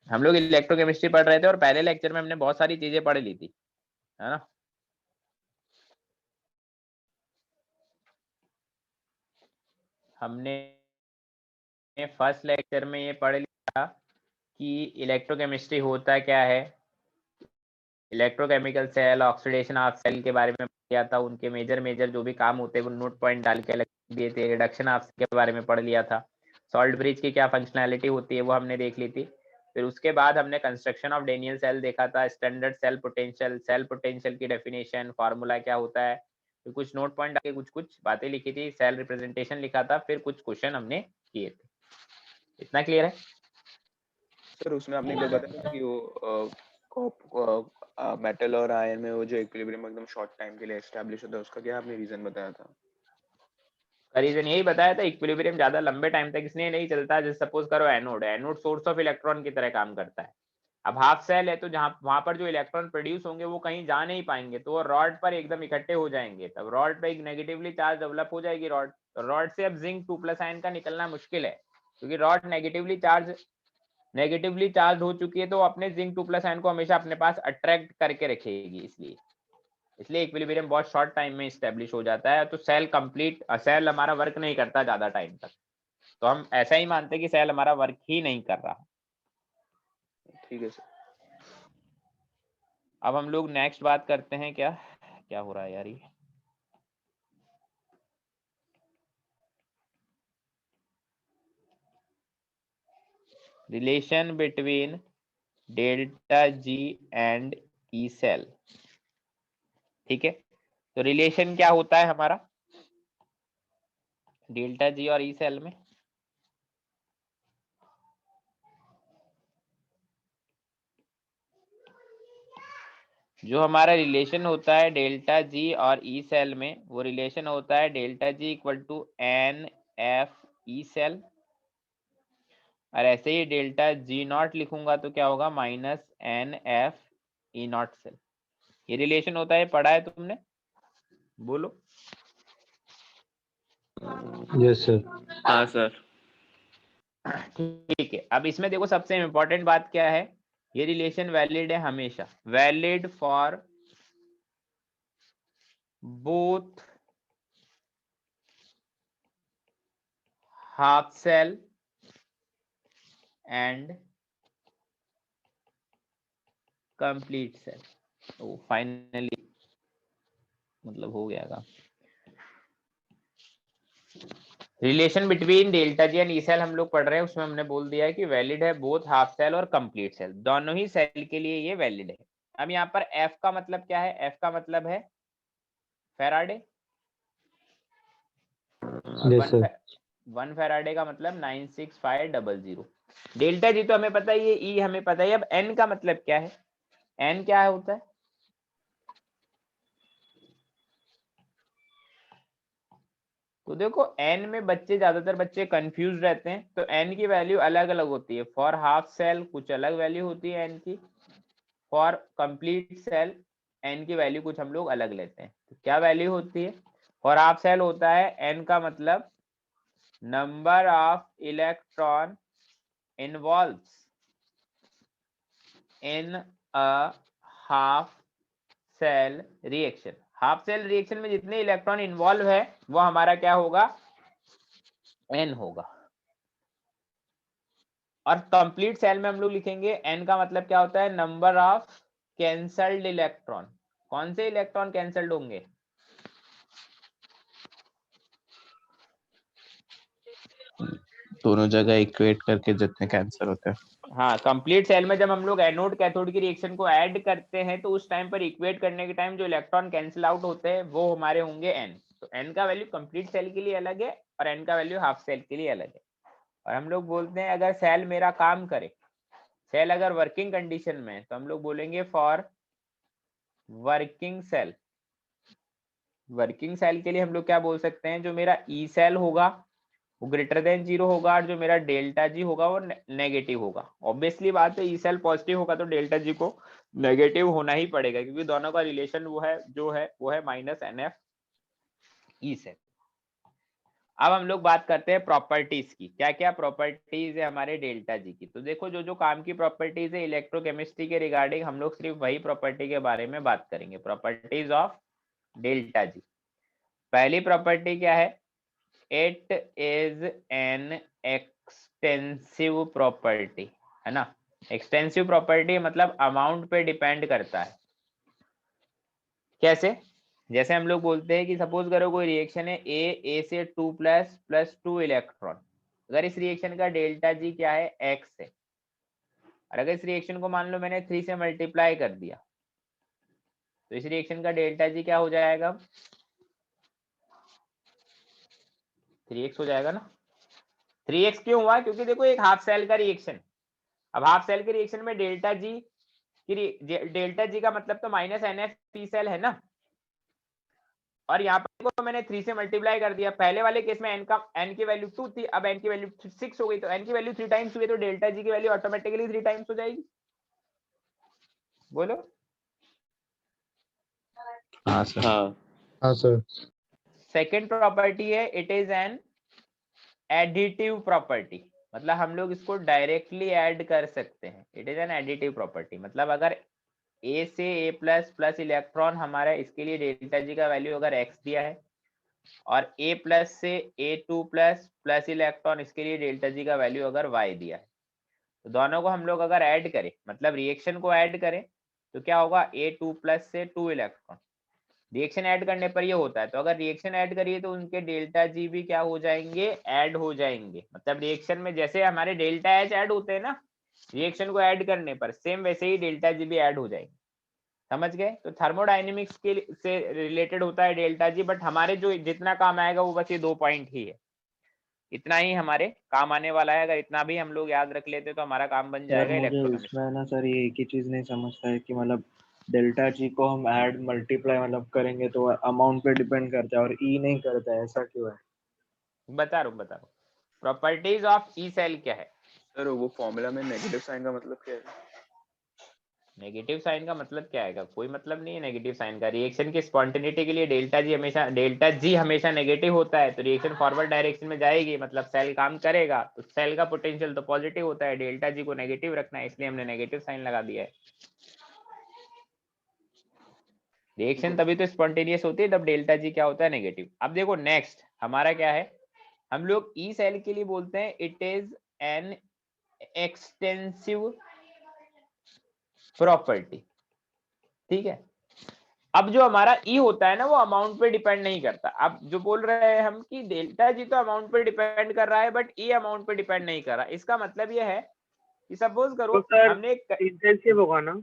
हम लोग इलेक्ट्रोकेमिस्ट्री पढ़ रहे थे और पहले लेक्चर में हमने बहुत सारी चीजें पढ़ ली थी, है ना। हमने फर्स्ट लेक्चर में ये पढ़ लिया कि इलेक्ट्रोकेमिस्ट्री होता क्या है, electrochemical cell, oxidation of cell के बारे में किया था, उनके मेजर जो भी काम होते हैं वो नोट पॉइंट डाल के अलग दिए थे, रिडक्शन ऑफ के बारे में पढ़ लिया था, सॉल्ट ब्रिज की क्या फंक्शनैलिटी होती है वो हमने देख ली थी। फिर उसके बाद हमने कंस्ट्रक्शन ऑफ डेनियल सेल देखा था, स्टैंडर्ड सेल पोटेंशियल की डेफिनेशन, फार्मूला क्या होता है, फिर कुछ नोट पॉइंट आके कुछ बातें लिखी थी, सेल रिप्रेजेंटेशन लिखा था, फिर कुछ क्वेश्चन हमने किए थे। इतना क्लियर है? सर उसमें आपने एक बार बताया कि वो मेटल और आयरन में वो जो इक्विलिब्रियम एकदम शॉर्ट टाइम के लिए एस्टैब्लिश होता है, उसका क्या आपने रीजन बताया था? रीजन यही बताया था, इक्विलिब्रियम ज्यादा लंबे टाइम तक इसलिए नहीं चलता, जैसे सपोज करो एनोड सोर्स ऑफ इलेक्ट्रॉन की तरह काम करता है। अब हाफ सेल है तो जहां वहां पर जो इलेक्ट्रॉन प्रोड्यूस होंगे वो कहीं जा नहीं पाएंगे, तो वो रॉड पर एकदम इकट्ठे हो जाएंगे, तब रॉड पे एक नेगेटिवली चार्ज डेवलप हो जाएगी रॉड से अब जिंक 2+ आयन का निकलना मुश्किल है, क्योंकि रॉड नेगेटिवली चार्ज हो चुकी है, तो अपने जिंक 2+ आयन को हमेशा अपने पास अट्रैक्ट करके रखेगी, इसलिए इक्विलिब्रियम बहुत शॉर्ट टाइम में एस्टेब्लिश हो जाता है। तो सेल हमारा वर्क नहीं करता ज्यादा टाइम तक, तो हम ऐसा ही मानते हैं कि सेल हमारा वर्क ही नहीं कर रहा। ठीक है सर। अब हम लोग नेक्स्ट बात करते हैं, क्या हो रहा है यार, ये relation between delta G and E cell, ठीक है। तो रिलेशन क्या होता है हमारा डेल्टा जी और ई सेल में, जो हमारा रिलेशन होता है डेल्टा जी और ई सेल में, वो रिलेशन होता है delta G equal to n F E cell, और ऐसे ही डेल्टा जी नॉट लिखूंगा तो क्या होगा minus n F E naught cell. ये रिलेशन होता है, पढ़ा है तुमने, बोलो। Yes sir. हाँ सर। ठीक है, अब इसमें देखो सबसे इम्पोर्टेंट बात क्या है, ये रिलेशन वैलिड है हमेशा, valid for both half cell and complete cell. तो फाइनली मतलब हो गया का relation between delta G and E cell हम लोग पढ़ रहे हैं, उसमें हमने बोल दिया है कि वैलिड है बोथ हाफ सेल और कंप्लीट सेल, दोनों ही सेल के लिए ये वैलिड है। अब यहाँ पर एफ का मतलब क्या है, एफ का मतलब है फैराडे, यस सर। 1 फैराडे का मतलब 96500। डेल्टा जी तो हमें पता है, ये ई हमें पता है। अब एन का मतलब क्या है, एन क्या होता है, तो देखो n में बच्चे ज्यादातर बच्चे कंफ्यूज रहते हैं, तो n की वैल्यू अलग अलग होती है। फॉर हाफ सेल कुछ अलग वैल्यू होती है n की, फॉर कंप्लीट सेल n की वैल्यू कुछ हम लोग अलग लेते हैं। तो क्या वैल्यू होती है? फॉर हाफ सेल होता है n का मतलब number of electron involves in a half cell reaction. Half cell reaction में जितने इलेक्ट्रॉन इन्वॉल्व है वो हमारा क्या होगा? n होगा। और कंप्लीट सेल में हम लोग लिखेंगे n का मतलब क्या होता है? Number of cancelled electron. कौन से इलेक्ट्रॉन कैंसल्ड होंगे? दोनों जगह इक्वेट करके जितने कैंसर होते हैं। हाँ, कंप्लीट सेल में जब हम लोग एनोड कैथोड की रिएक्शन को ऐड करते हैं तो उस टाइम पर इक्वेट करने के टाइम जो इलेक्ट्रॉन कैंसिल आउट होते हैं वो हमारे होंगे n। तो n का वैल्यू कंप्लीट सेल के लिए अलग है और n का वैल्यू हाफ सेल के लिए अलग है। और हम लोग बोलते हैं अगर सेल मेरा काम करे, सेल अगर वर्किंग कंडीशन में है, तो हम लोग बोलेंगे for working cell. Working cell के लिए हम लोग क्या बोल सकते हैं? जो मेरा ई सेल होगा वो ग्रेटर देन 0 होगा और जो मेरा डेल्टा जी होगा वो नेगेटिव होगा। ऑब्वियसली बात है, ई सेल पॉजिटिव होगा तो डेल्टा जी को नेगेटिव होना ही पड़ेगा, क्योंकि दोनों का रिलेशन वो है वो है -NF ई सेल। अब हम लोग बात करते हैं प्रॉपर्टीज की। क्या क्या प्रॉपर्टीज है हमारे डेल्टा जी की? तो देखो जो जो काम की प्रॉपर्टीज है इलेक्ट्रोकेमिस्ट्री के रिगार्डिंग हम लोग सिर्फ वही प्रॉपर्टी के बारे में बात करेंगे, प्रॉपर्टीज ऑफ डेल्टा जी। पहली प्रॉपर्टी क्या है? It is an extensive property, है ना। एक्सटेंसिव प्रॉपर्टी मतलब अमाउंट पे डिपेंड करता है। कैसे? जैसे हम लोग बोलते हैं कि सपोज करो कोई रिएक्शन है ए से 2 प्लस 2 इलेक्ट्रॉन। अगर इस रिएक्शन का डेल्टा जी क्या है? x है। और अगर इस रिएक्शन को मान लो मैंने 3 से मल्टीप्लाई कर दिया तो इस रिएक्शन का डेल्टा जी क्या हो जाएगा? 3x हो जाएगा ना। 3x क्यों हुआ? क्योंकि देखो एक हाफ सेल का रिएक्शन, अब हाफ सेल के रिएक्शन में डेल्टा जी का मतलब तो -NF सेल है ना। और यहाँ पर को मैंने 3 से मल्टीप्लाई कर दिया। पहले वाले केस में n की वैल्यू 2 थी, अब n की वैल्यू 6 हो गई, तो n की वैल्यू 3 टाइम्स हुई तो डेल्टा जी की वैल्यू ऑटोमेटिकली 3 टाइम्स हो जाएगी। बोलो। हाँ सर। हाँ सर। सेकेंड प्रॉपर्टी है it is N additive property, मतलब हम लोग इसको डायरेक्टली ऐड कर सकते हैं। It is N additive property मतलब अगर ए से ए प्लस इलेक्ट्रॉन हमारा, इसके लिए डेल्टा जी का वैल्यू अगर x दिया है, और ए प्लस से A2 प्लस इलेक्ट्रॉन, इसके लिए डेल्टा जी का वैल्यू अगर y दिया है, तो दोनों को हम लोग अगर ऐड करें, मतलब रिएक्शन को ऐड करें, तो क्या होगा? A2 प्लस से 2 इलेक्ट्रॉन। रिएक्शन ऐड करने पर ये होता है, तो अगर रिएक्शन ऐड करिए तो उनके डेल्टा जी भी क्या हो जाएंगे? ऐड हो जाएंगे। मतलब रिएक्शन में जैसे हमारे डेल्टा एच ऐड होते हैं ना रिएक्शन को ऐड करने पर, सेम वैसे ही डेल्टा जी भी ऐड हो जाएंगे। समझ गए? तो थर्मोडायनेमिक्स के से रिलेटेड होता है डेल्टा जी, बट हमारे जो जितना काम आएगा वो बस ये 2 पॉइंट ही है, इतना ही हमारे काम आने वाला है। अगर इतना भी हम लोग याद रख लेते तो हमारा काम बन जाएगा मुझे इलेक्ट्रोकेमिस्ट्री। इसमें ना सर ये एक ही चीज नहीं समझता है कि मतलब डेल्टा जी को हम ऐड मल्टीप्लाई मतलब करेंगे तो अमाउंट पे डिपेंड करता है और ई नहीं करता है, ऐसा क्यों है? बता रहा हूँ। प्रॉपर्टीज ऑफ ई सेल क्या है? सर वो फॉर्मूला में नेगेटिव साइन का मतलब क्या है? नेगेटिव साइन का मतलब क्या आएगा? कोई मतलब नहीं है नेगेटिव साइन का। रिएक्शन की स्पॉन्टेनिटी के लिए डेल्टा जी हमेशा नेगेटिव होता है, तो रिएक्शन फॉरवर्ड डायरेक्शन में जाएगी, मतलब सेल काम करेगा, तो सेल का पोटेंशियल तो पॉजिटिव होता है, डेल्टा जी को नेगेटिव रखना है, इसलिए हमने नेगेटिव साइन लगा दिया है। रिएक्शन तभी तो स्पॉन्टेनियस होती है, तब डेल्टा जी क्या होता है? नेगेटिव। अब देखो नेक्स्ट हमारा क्या है, हम लोग ई सेल के लिए बोलते हैं it is an extensive property. ठीक है। अब जो हमारा ई होता है ना वो अमाउंट पे डिपेंड नहीं करता। अब जो बोल रहे हैं हम कि डेल्टा जी तो अमाउंट पे डिपेंड कर रहा है बट ई अमाउंट पे डिपेंड नहीं कर रहा। इसका मतलब ये है कि सपोज करो तो हमने इंटेंसिव होगा ना?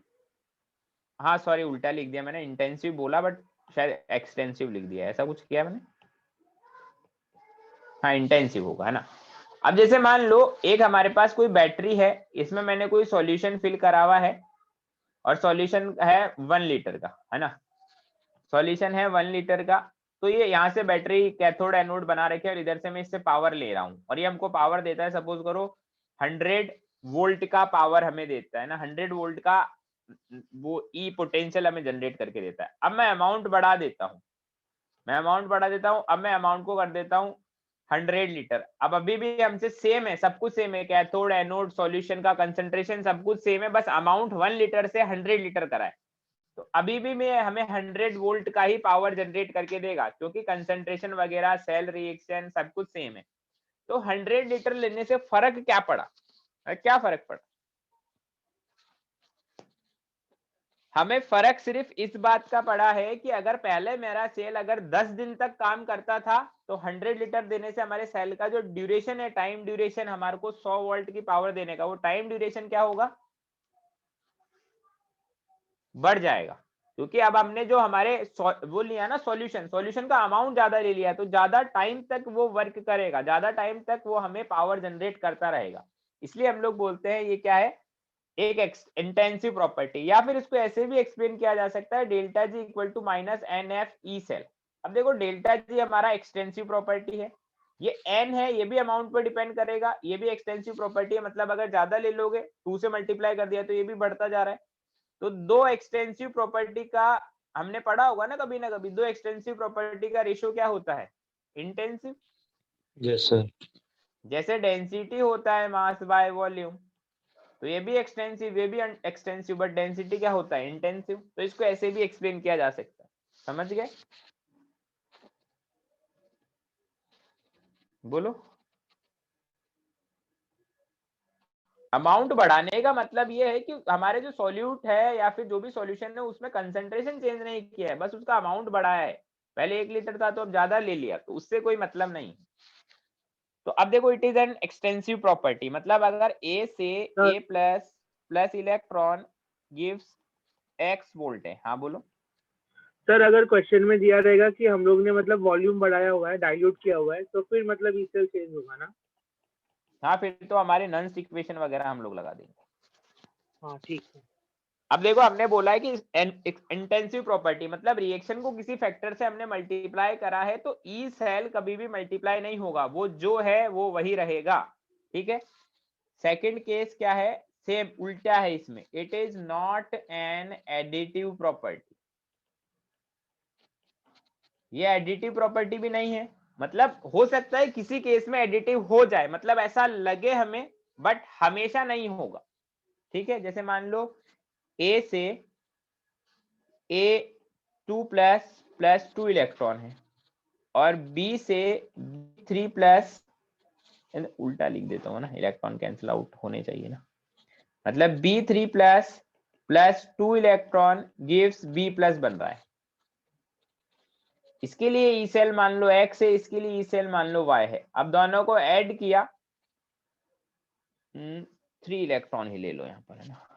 हाँ सॉरी उल्टा लिख दिया मैंने, इंटेंसिव बोला बट शायद एक्सटेंसिव लिख दिया, ऐसा कुछ किया मैंने। हाँ इंटेंसिव होगा, है ना। अब जैसे मान लो एक हमारे पास कोई बैटरी है, इसमें मैंने कोई सॉल्यूशन फिल करा हुआ है और सॉल्यूशन है 1 लीटर का, है ना। सॉल्यूशन है 1 लीटर का, तो ये यहाँ से बैटरी कैथोड एनोड बना रखे और इधर से मैं इससे पावर ले रहा हूँ और ये हमको पावर देता है, सपोज करो 100 वोल्ट का पावर हमें देता है ना, 100 वोल्ट का वो ई पोटेंशियल हमें जनरेट करके देता है। अब मैं अमाउंट बढ़ा देता हूँ, अब मैं अमाउंट को कर देता हूँ 100 लीटर। अब अभी भी हमसे सेम है, सब कुछ सेम है, कैथोड एनोड सॉल्यूशन का कंसंट्रेशन सब कुछ सेम है, बस अमाउंट 1 लीटर से 100 लीटर करा है। तो अभी भी मैं हमें 100 वोल्ट का ही पावर जनरेट करके देगा क्योंकि कंसंट्रेशन वगैरह सेल रिएक्शन सब कुछ सेम है। तो 100 लीटर लेने से फर्क क्या पड़ा, क्या फर्क पड़ा? हमें फर्क सिर्फ इस बात का पड़ा है कि अगर पहले मेरा सेल अगर 10 दिन तक काम करता था तो 100 लीटर देने से हमारे सेल का जो ड्यूरेशन है, टाइम ड्यूरेशन हमारे को 100 वोल्ट की पावर देने का, वो टाइम ड्यूरेशन क्या होगा, बढ़ जाएगा। क्योंकि अब हमने जो हमारे वो लिया ना सॉल्यूशन का अमाउंट ज्यादा ले लिया, तो ज्यादा टाइम तक वो वर्क करेगा, ज्यादा टाइम तक वो हमें पावर जनरेट करता रहेगा। इसलिए हम लोग बोलते हैं ये क्या है, एक इंटेंसिव प्रॉपर्टी। या फिर इसको ऐसे भी एक्सप्लेन किया जा सकता है, delta G equal to minus n F E cell. अब देखो डेल्टा जी हमारा एक्सटेंसिव प्रॉपर्टी है, ये एन है, ये भी अमाउंट पर डिपेंड करेगा, ये भी एक्सटेंसिव प्रॉपर्टी है, मतलब अगर ज्यादा ले लोगे 2 से मल्टीप्लाई कर दिया तो ये भी बढ़ता जा रहा है। तो दो एक्सटेंसिव प्रॉपर्टी का हमने पढ़ा होगा ना कभी, दो एक्सटेंसिव प्रॉपर्टी का रेशियो क्या होता है, इंटेंसिव। Yes sir. जैसे डेंसिटी होता है मास बाय वॉल्यूम, तो ये भी एक्सटेंसिव, ये भी एक्सटेंसिव, बट डेंसिटी क्या होता है, इंटेंसिव। तो इसको ऐसे भी एक्सप्लेन किया जा सकता है, समझ गए? बोलो। अमाउंट बढ़ाने का मतलब ये है कि हमारे जो सॉल्यूट है या फिर जो भी सॉल्यूशन है उसमें कंसंट्रेशन चेंज नहीं किया है, बस उसका अमाउंट बढ़ाया है। पहले 1 लीटर था तो अब ज्यादा ले लिया, तो उससे कोई मतलब नहीं। तो अब देखो it is an extensive property, मतलब अगर ए से A plus plus electron gives x volt है। हाँ बोलो सर, अगर क्वेश्चन में दिया रहेगा कि हम लोग ने मतलब वॉल्यूम बढ़ाया हुआ है, डाइल्यूट किया हुआ है, तो फिर मतलब इससे चेंज होगा ना? हाँ, फिर तो हमारे नन्स इक्वेशन वगैरह हम लोग लगा देंगे। हाँ ठीक है। अब देखो हमने बोला है कि इंटेंसिव प्रॉपर्टी मतलब रिएक्शन को किसी फैक्टर से हमने मल्टीप्लाई करा है, तो ई सेल कभी भी मल्टीप्लाई नहीं होगा, वो जो है वो वही रहेगा। ठीक है। सेकंड केस क्या है, सेम उल्टा है इसमें, it is not an additive property. ये एडिटिव प्रॉपर्टी भी नहीं है, मतलब हो सकता है किसी केस में एडिटिव हो जाए, मतलब ऐसा लगे हमें, बट हमेशा नहीं होगा। ठीक है। जैसे मान लो ए से A2 प्लस 2 इलेक्ट्रॉन है और B से B3 प्लस, उल्टा लिख देता हूँ ना, इलेक्ट्रॉन कैंसिल आउट होने चाहिए ना, मतलब B3 plus 2 electron gives B plus बन रहा है। इसके लिए ई सेल मान लो X है, इसके लिए ई सेल मान लो Y है। अब दोनों को ऐड किया, 3 इलेक्ट्रॉन ही ले लो यहाँ पर, है ना।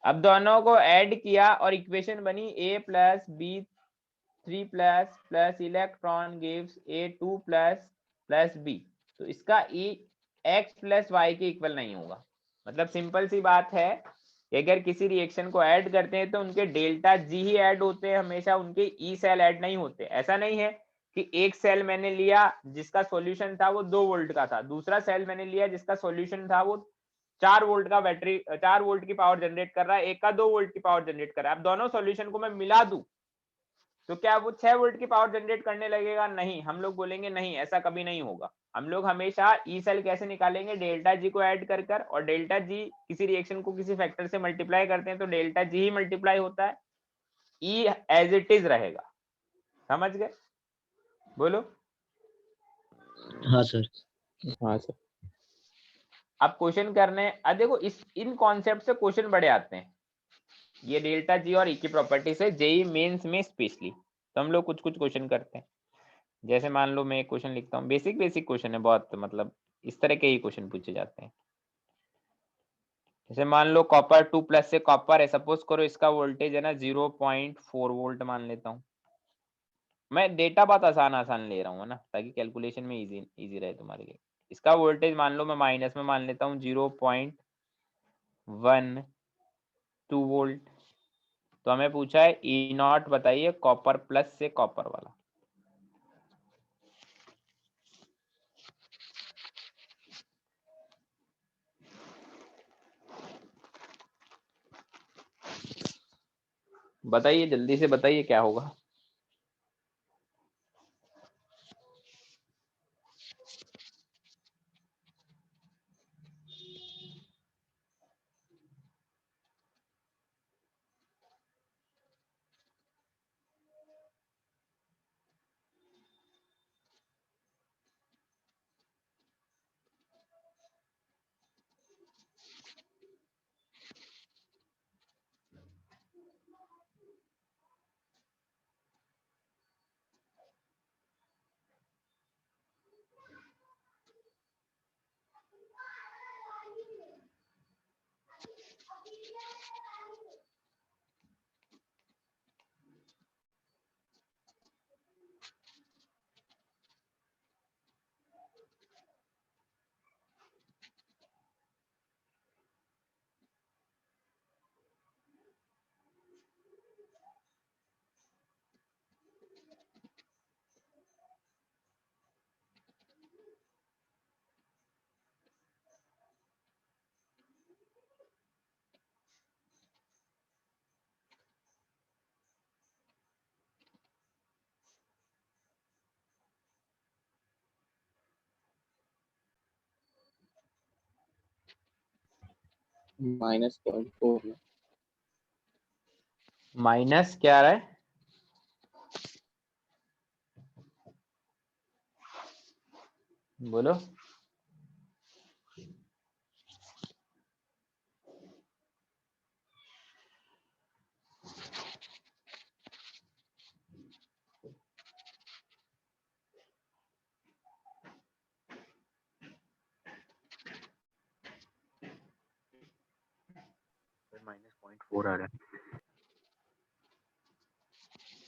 अब दोनों को ऐड किया और इक्वेशन बनी A plus B3 plus electron gives A2 plus B। तो इसका E X प्लस Y के इक्वल नहीं होगा। मतलब सिंपल सी बात है कि अगर किसी रिएक्शन को ऐड करते हैं तो उनके डेल्टा G ही ऐड होते हैं हमेशा, उनके E सेल ऐड नहीं होते। ऐसा नहीं है कि एक सेल मैंने लिया जिसका सॉल्यूशन था वो 2 वोल्ट का था, दूसरा सेल मैंने लिया जिसका सॉल्यूशन था वो 4 वोल्ट का बैटरी 4 वोल्ट की पावर जनरेट कर रहा है, एक का 2 वोल्ट की पावर जनरेट कर रहा है। अब दोनों सॉल्यूशन को मैं मिला दूं तो क्या वो 6 वोल्ट की पावर जनरेट करने लगेगा? नहीं, हम लोग बोलेंगे नहीं, ऐसा कभी नहीं होगा। हम लोग हमेशा ई सेल कैसे निकालेंगे, डेल्टा जी को ऐड कर कर, और डेल्टा जी किसी रिएक्शन को किसी फैक्टर से मल्टीप्लाई करते हैं तो डेल्टा जी ही मल्टीप्लाई होता है, ई एज इट इज रहेगा। समझ गए? बोलो। हाँ सर। हाँ सर। अब क्वेश्चन करने, अब देखो इन कॉन्सेप्ट से क्वेश्चन बड़े आते हैं, ये डेल्टा जी और ई की प्रॉपर्टी से जेई मेंस में स्पेशली। तो हम लोग कुछ क्वेश्चन करते हैं। जैसे मान लो मैं एक क्वेश्चन लिखता हूँ, बेसिक क्वेश्चन है बहुत, मतलब इस तरह के ही क्वेश्चन पूछे जाते हैं। जैसे मान लो कॉपर 2 प्लस से कॉपर है, सपोज करो इसका वोल्टेज है ना 0.4 वोल्ट मान लेता हूँ मैं। डेटा बहुत आसान ले रहा हूँ ना, ताकि कैलकुलेशन में इजी रहे तुम्हारे लिए। इसका वोल्टेज मान लो मैं माइनस में मान लेता हूँ 0.12 वोल्ट। तो हमें पूछा है ई नॉट बताइए कॉपर प्लस से कॉपर वाला। बताइए जल्दी से बताइए क्या होगा। -0.4 माइनस क्या आ रहा है? बोलो। -0.4 आ रहा है।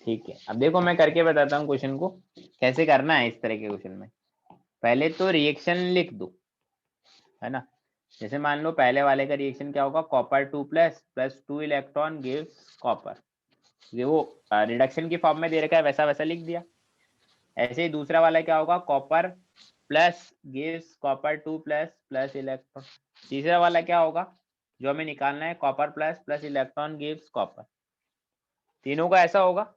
ठीक है, अब देखो मैं करके बताता हूँ क्वेश्चन को कैसे करना है। इस तरह के क्वेश्चन में पहले तो रिएक्शन लिख दो, है ना। जैसे मान लो पहले वाले का रिएक्शन क्या होगा, copper 2 plus 2 electron gives copper. ये वो रिडक्शन की फॉर्म में दे रखा है, वैसा वैसा लिख दिया। ऐसे ही दूसरा वाला क्या होगा, copper plus gives copper 2 plus electron. तीसरा वाला क्या होगा जो हमें निकालना है, copper plus electron gives copper. तीनों का ऐसा होगा।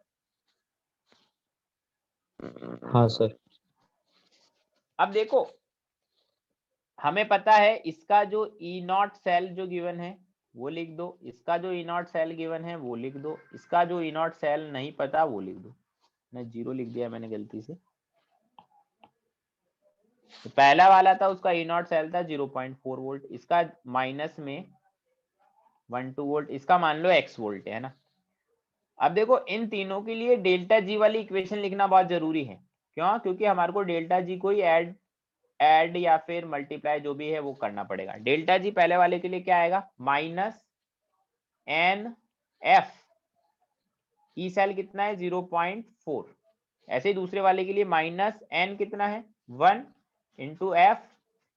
हाँ सर। अब देखो हमें पता है इसका जो ई नॉट सेल जो गिवन है वो लिख दो, इसका जो ई नॉट सेल गिवन है वो लिख दो, इसका जो ई नॉट सेल नहीं पता वो लिख दो। मैं 0 लिख दिया मैंने गलती से। तो पहला वाला था उसका ई नॉट सेल था 0.4 वोल्ट, इसका माइनस में 12 वोल्ट, इसका मान लो x वोल्ट है ना। अब देखो इन तीनों के लिए डेल्टा जी वाली इक्वेशन लिखना बहुत जरूरी है। क्यों? क्योंकि हमारे को डेल्टा जी को ही ऐड या फिर मल्टीप्लाई जो भी है वो करना पड़ेगा। डेल्टा जी पहले वाले के लिए क्या आएगा, minus n F, E cell कितना है 0.4। ऐसे ही दूसरे वाले के लिए माइनस एन कितना है 1 इंटू एफ,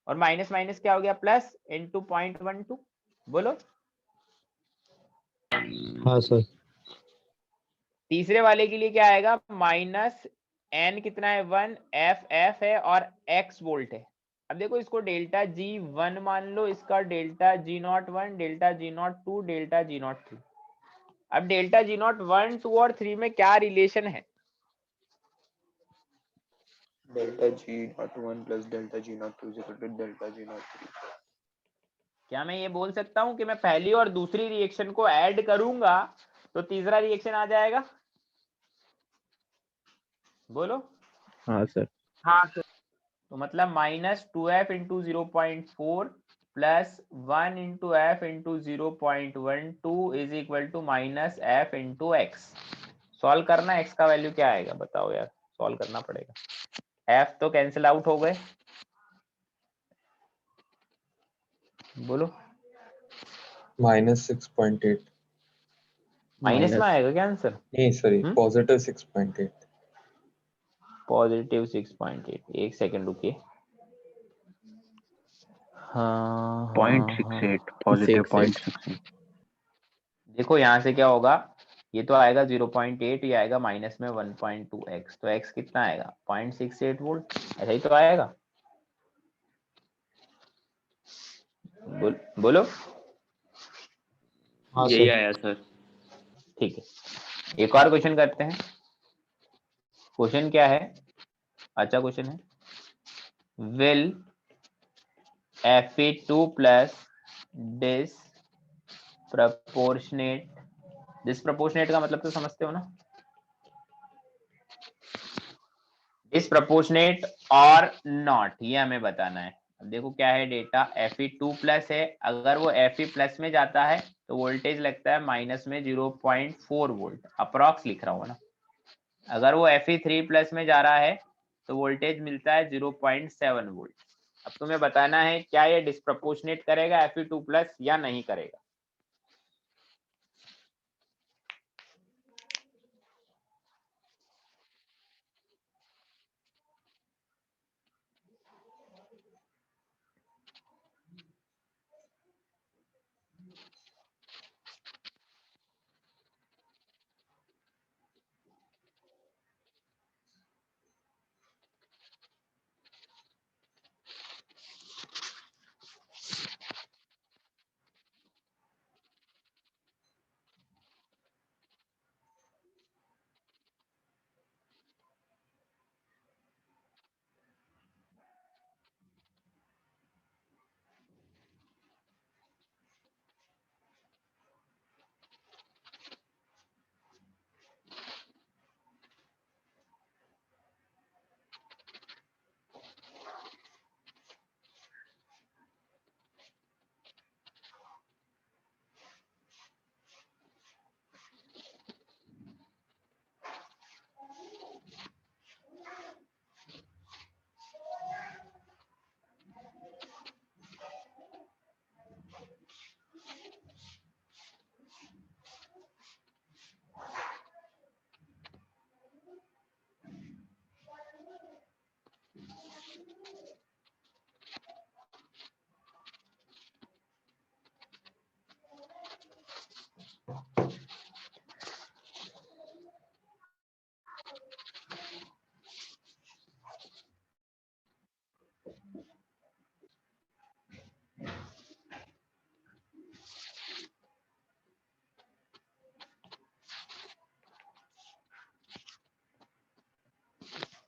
और माइनस माइनस क्या हो गया प्लस इंटू 0.12। बोलो। हाँ सर। तीसरे वाले के लिए क्या आएगा, माइनस एन कितना है 1, एफ है और एक्स वोल्ट है। अब देखो इसको डेल्टा जी 1 मान लो, इसका delta G naught 1, delta G naught 2, delta G naught 3। अब डेल्टा जी नॉट 1, 2 और 3 में क्या रिलेशन है? Delta G naught 1 plus delta G naught 2 is equal to delta G naught 3। क्या मैं ये बोल सकता हूँ कि मैं पहली और दूसरी रिएक्शन को ऐड करूंगा तो तीसरा रिएक्शन आ जाएगा? बोलो। हाँ सर। हाँ सर। तो मतलब -2f into 0.4 plus 1 into F into 0.12 is equal to -f into x. Solve करना, x का वैल्यू क्या आएगा बताओ यार, सॉल्व करना पड़ेगा। f तो कैंसिल आउट हो गए, बोलो। -6.8। माइनस में आएगा क्या आंसर? नहीं सॉरी, पॉजिटिव 6.8। पॉजिटिव 6.8। एक सेकंड रुकिए। हाँ 0.68 पॉजिटिव 0.68। देखो यहाँ से क्या होगा, ये तो आएगा 0.8, ये आएगा माइनस में 1.2x, तो x कितना आएगा 0.68 वोल्ट, ऐसा ही तो आएगा। बोलो। हाँ यही सर। आया सर। ठीक है, एक और क्वेश्चन करते हैं। क्वेश्चन क्या है, अच्छा क्वेश्चन है, will Fe2 plus disproportionate का मतलब तो समझते हो ना, डिसप्रपोर्शनेट और नॉट, ये हमें बताना है। अब देखो क्या है डेटा, Fe2 प्लस है, अगर वो Fe प्लस में जाता है तो वोल्टेज लगता है माइनस में 0.4 वोल्ट, अप्रॉक्स लिख रहा हूँ ना। अगर वो Fe3 प्लस में जा रहा है तो वोल्टेज मिलता है 0.7 वोल्ट। अब तुम्हें बताना है क्या ये डिसप्रपोर्शनेट करेगा Fe2 प्लस या नहीं करेगा।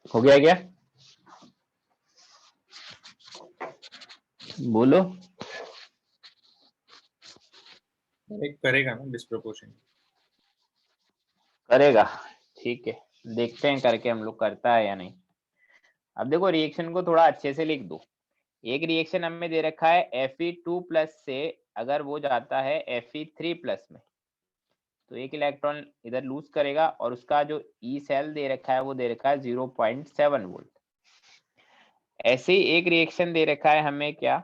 हो गया क्या, बोलो। करेगा ना डिस्प्रोपोर्शन, करेगा, ठीक है, देखते हैं करके हम लोग करता है या नहीं। अब देखो रिएक्शन को थोड़ा अच्छे से लिख दो। एक रिएक्शन हमें दे रखा है Fe2 प्लस से अगर वो जाता है Fe3 प्लस में तो एक इलेक्ट्रॉन इधर लूज करेगा, और उसका जो ई सेल दे रखा है वो दे रखा है 0.7 वोल्ट। ऐसे ही एक रिएक्शन दे रखा है हमें क्या,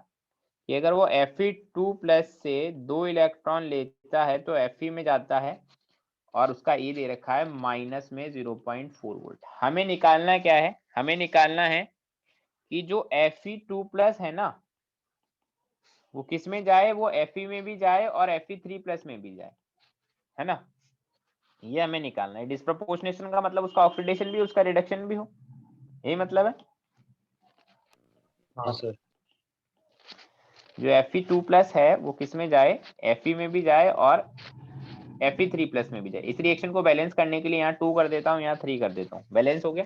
कि अगर वो Fe2 प्लस से 2 इलेक्ट्रॉन लेता है तो Fe में जाता है, और उसका ई दे रखा है माइनस में 0.4 वोल्ट। हमें निकालना क्या है, हमें निकालना है कि जो Fe2 प्लस है ना वो किस में जाए, वो Fe में भी जाए और Fe3 प्लस में भी जाए, है ना। ये हमें निकालना है। डिस्प्रोपोर्शनेशन का मतलब उसका ऑक्सीडेशन भी उसका रिडक्शन भी हो, यही मतलब है। हाँ सर। जो Fe2 प्लस है वो किस में जाए, Fe में भी जाए और Fe3 प्लस में भी जाए। इस रिएक्शन को बैलेंस करने के लिए यहाँ 2 कर देता हूँ, यहाँ 3 कर देता हूँ, बैलेंस हो गया।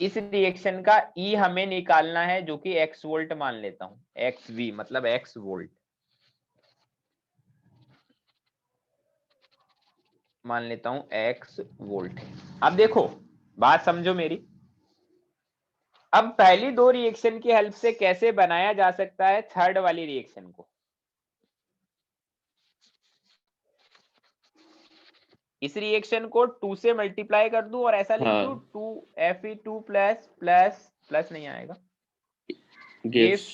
इस रिएक्शन का ई हमें निकालना है जो कि x वोल्ट मान लेता हूँ, xv मतलब x वोल्ट मान लेता हूँ, x वोल्ट। अब देखो बात समझो मेरी। अब पहली दो रिएक्शन की हेल्प से कैसे बनाया जा सकता है थर्ड वाली रिएक्शन को। इस रिएक्शन को 2 से मल्टीप्लाई कर दूं और ऐसा लिख दूं 2Fe2 प्लस प्लस प्लस नहीं आएगा, gives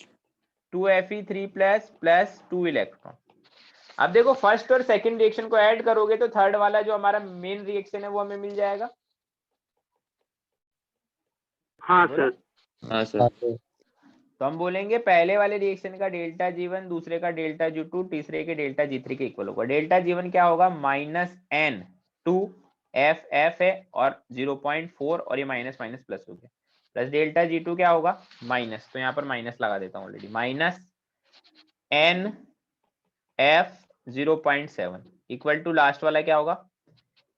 2Fe3 plus plus 2 electron. अब देखो फर्स्ट और सेकंड रिएक्शन को ऐड करोगे तो थर्ड वाला जो हमारा मेन रिएक्शन है वो हमें मिल जाएगा। हाँ सर। हाँ सर। तो हम बोलेंगे पहले वाले रिएक्शन का डेल्टा G1 दूसरे का डेल्टा G2 तीसरे के डेल्टा G3 के इक्वल होगा। डेल्टा G1 क्या होगा -N2 F है और 0.4 और ये माइनस माइनस प्लस हो गया, प्लस डेल्टा G2 क्या होगा माइनस, तो यहाँ पर माइनस लगा देता हूँ already, -N F 0.7 equal to last वाला क्या होगा,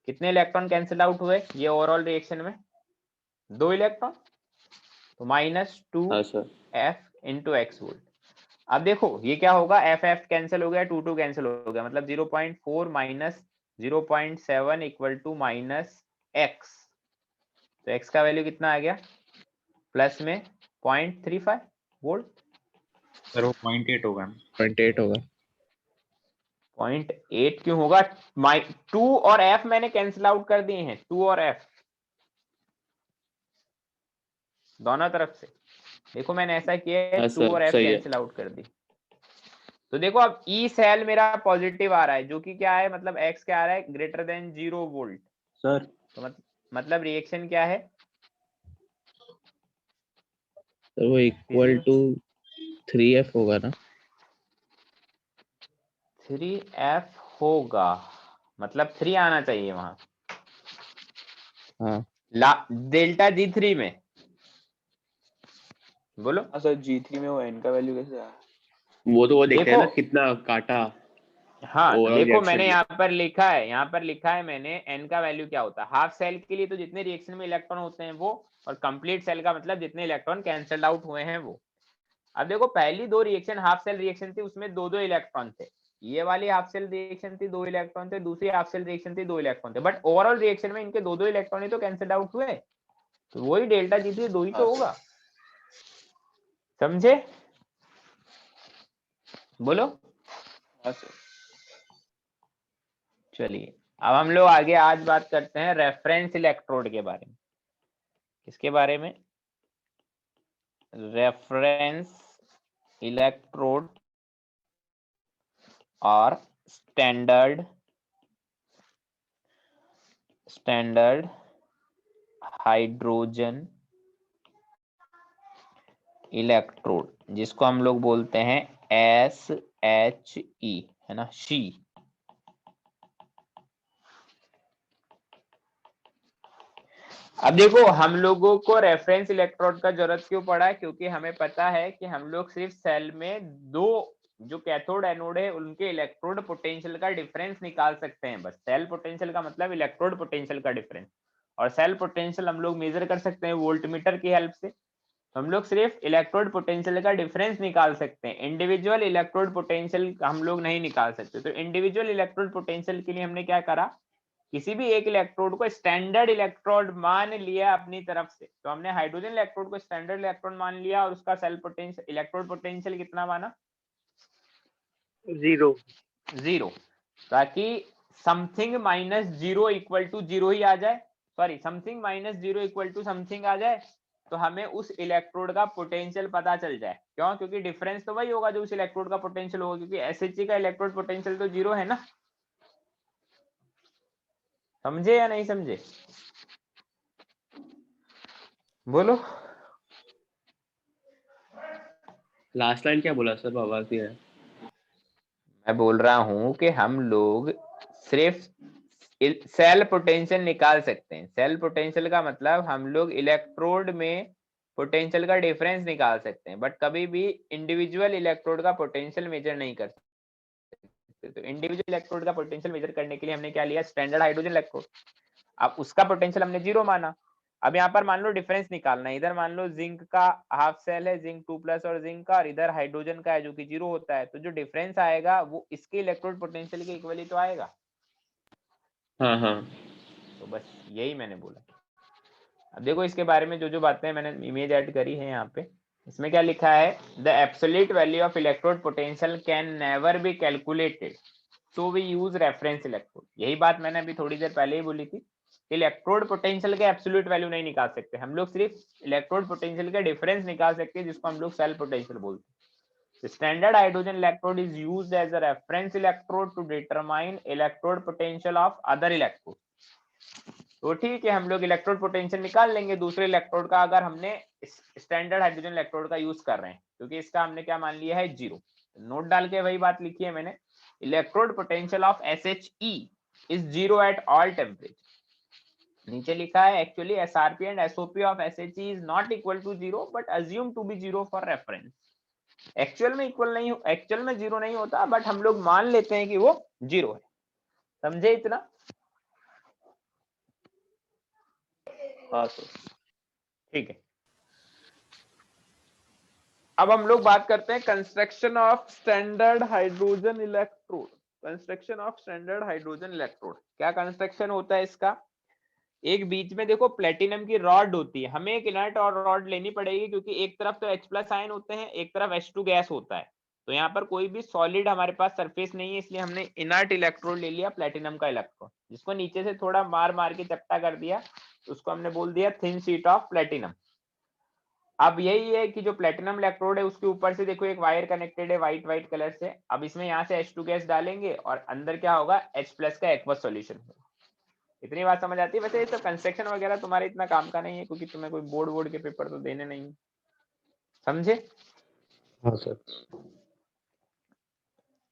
कितने इलेक्ट्रॉन कैंसिल आउट हुए ये ओवरऑल रिएक्शन में 2 इलेक्ट्रॉन, तो -2 हाँ sir F into x volt. अब देखो ये क्या होगा, F कैंसिल हो गया, 2 कैंसिल हो गया, मतलब 0.4 माइनस 0.7 इक्वल टू -x, तो x का वैल्यू कितना आ गया प्लस में 0.35 वोल्ट। सर वो 0.8 होगा। 0.8 होगा। 0.8 क्यों होगा, 2 और F मैंने कैंसिल आउट कर दिए हैं, 2 और F दोनों तरफ से, देखो मैंने ऐसा किया है, हाँ 2 सर और F सही है कैंसिल आउट कर दी। तो देखो अब ई सेल मेरा पॉजिटिव आ रहा है, जो कि क्या है, मतलब x क्या आ रहा है ग्रेटर देन 0 वोल्ट, सर। तो मतलब रिएक्शन क्या है, तो वो इक्वल टू 3F होगा ना, 3F होगा, मतलब 3 आना चाहिए वहां, हाँ डेल्टा G3 में, बोलो। हाँ सर G3 में वो n का वैल्यू कैसे आया? वो तो वो देखते हैं देखो ना कितना काटा हाँ ओवरऑल देखो रिएक्शन मैंने में। यहाँ पर लिखा है, यहाँ पर लिखा है मैंने n का वैल्यू क्या होता है, हाफ सेल के लिए तो जितने रिएक्शन में इलेक्ट्रॉन होते हैं वो, और कंप्लीट सेल का मतलब जितने इलेक्ट्रॉन कैंसल्ड आउट हुए हैं वो। अब देखो पहली 2 रिएक्शन हाफ सेल रिएक्शन थी, उसमें 2 इलेक्ट्रॉन थे, ये वाली हाफ सेल रिएक्शन थी 2 इलेक्ट्रॉन थे, दूसरी हाफ सेल रिएक्शन थी 2 इलेक्ट्रॉन थे, बट ओवरऑल रिएक्शन में इनके 2 इलेक्ट्रॉन ही तो कैंसल्ड आउट हुए, तो वही डेल्टा G3 2 ही तो हाँ सर। होगा, समझे, बोलो। हाँ सर। चलिए अब हम लोग आगे आज बात करते हैं रेफरेंस इलेक्ट्रोड के बारे में। किसके बारे में, रेफरेंस इलेक्ट्रोड और स्टैंडर्ड हाइड्रोजन इलेक्ट्रोड, जिसको हम लोग बोलते हैं SHE, है ना, शी। अब देखो हम लोगों को रेफरेंस इलेक्ट्रोड का जरूरत क्यों पड़ा है, क्योंकि हमें पता है कि हम लोग सिर्फ सेल में 2 जो कैथोड एनोड है उनके इलेक्ट्रोड पोटेंशियल का डिफरेंस निकाल सकते हैं, बस सेल पोटेंशियल का मतलब इलेक्ट्रोड पोटेंशियल का डिफरेंस, और सेल पोटेंशियल हम लोग मेजर कर सकते हैं वोल्टमीटर की हेल्प से, हम लोग सिर्फ इलेक्ट्रोड पोटेंशियल का डिफरेंस निकाल सकते हैं, इंडिविजुअल इलेक्ट्रोड पोटेंशियल हम लोग नहीं निकाल सकते। तो इंडिविजुअल इलेक्ट्रोड पोटेंशियल के लिए हमने क्या करा, किसी भी एक इलेक्ट्रोड को स्टैंडर्ड इलेक्ट्रोड मान लिया अपनी तरफ से, तो हमने हाइड्रोजन इलेक्ट्रोड को स्टैंडर्ड इलेक्ट्रोड मान लिया और उसका सेल पोटेंशियल इलेक्ट्रोड पोटेंशियल कितना माना, 0, ताकि समथिंग -0 इक्वल टू 0 ही आ जाए, sorry something -0 equal to something आ जाए, तो हमें उस इलेक्ट्रोड का पोटेंशियल पता चल जाए। क्यों, क्योंकि डिफरेंस तो वही होगा जो उस इलेक्ट्रोड का पोटेंशियल होगा, क्योंकि SHE का इलेक्ट्रोड पोटेंशियल तो 0 है ना, समझे या नहीं समझे, बोलो। लास्ट लाइन क्या बोला सर, आवाज नहीं है। मैं बोल रहा हूं कि हम लोग सिर्फ सेल पोटेंशियल निकाल सकते हैं, सेल पोटेंशियल का मतलब हम लोग इलेक्ट्रोड में पोटेंशियल का डिफरेंस निकाल सकते हैं, बट कभी भी इंडिविजुअल इलेक्ट्रोड का पोटेंशियल मेजर नहीं कर सकते। तो इंडिविजुअल इलेक्ट्रोड का पोटेंशियल मेजर करने के लिए हमने क्या लिया, स्टैंडर्ड हाइड्रोजन इलेक्ट्रोड, अब उसका पोटेंशियल हमने 0 माना। अब यहाँ पर मान लो डिफरेंस निकालना है, इधर मान लो जिंक का हाफ सेल है, जिंक 2+ और जिंक का, और इधर हाइड्रोजन का है जो कि 0 होता है, तो जो डिफरेंस आएगा वो इसके इलेक्ट्रोड पोटेंशियल के इक्वल ही तो आएगा। हाँ हाँ तो बस यही मैंने बोला। अब देखो इसके बारे में जो बातें मैंने इमेज ऐड करी है यहाँ पे, इसमें क्या लिखा है, the absolute value of electrode potential can never be calculated, so we use reference electrode. यही बात मैंने अभी थोड़ी देर पहले ही बोली थी, इलेक्ट्रोड पोटेंशियल के एब्सोल्यूट वैल्यू नहीं निकाल सकते हम लोग, सिर्फ इलेक्ट्रोड पोटेंशियल का डिफरेंस निकाल सकते हैं, जिसको हम लोग सेल पोटेंशियल बोलते हैं। Standard hydrogen electrode is used as a reference electrode to determine electrode potential of other electrode. तो ठीक है, हम लोग इलेक्ट्रोड पोटेंशियल निकाल लेंगे दूसरे इलेक्ट्रोड का, अगर हमने स्टैंडर्ड हाइड्रोजन इलेक्ट्रोड का यूज कर रहे हैं, क्योंकि इसका हमने क्या मान लिया है 0। नोट डाल के वही बात लिखी है मैंने, electrode potential of SHE is 0 at all temperature. नीचे लिखा है actually SRP and SOP of SHE is not equal to 0 but assume to be 0 for reference. Actual में इक्वल नहीं, एक्चुअल में 0 नहीं होता, बट हम लोग मान लेते हैं कि वो 0 है। समझे इतना? हाँ सर। ठीक है, अब हम लोग बात करते हैं construction of standard hydrogen electrode. Construction of standard hydrogen electrode, क्या कंस्ट्रक्शन होता है इसका? एक बीच में देखो प्लेटिनम की रॉड होती है, हमें एक इनर्ट और रॉड लेनी पड़ेगी, क्योंकि एक तरफ तो H+ आयन होते हैं, एक तरफ H2 गैस होता है। तो यहाँ पर कोई भी सॉलिड हमारे पास सरफेस नहीं है, इसलिए हमने इनर्ट इलेक्ट्रोड ले लिया, प्लेटिनम का इलेक्ट्रोड, जिसको नीचे से थोड़ा मार मार के चपटा कर दिया, उसको हमने बोल दिया थिन शीट ऑफ प्लेटिनम। अब यही है कि जो प्लेटिनम इलेक्ट्रोड है उसके ऊपर से देखो एक वायर कनेक्टेड है व्हाइट कलर से। अब इसमें यहाँ से H2 गैस डालेंगे और अंदर क्या होगा, H+ का एक्वस सॉल्यूशन होगा। इतनी बात समझ आती है? वैसे ये सब कंस्ट्रक्शन वगैरह तुम्हारे इतना काम का नहीं है, क्योंकि तुम्हें कोई बोर्ड के पेपर तो देने नहीं है। समझे? हाँ सर।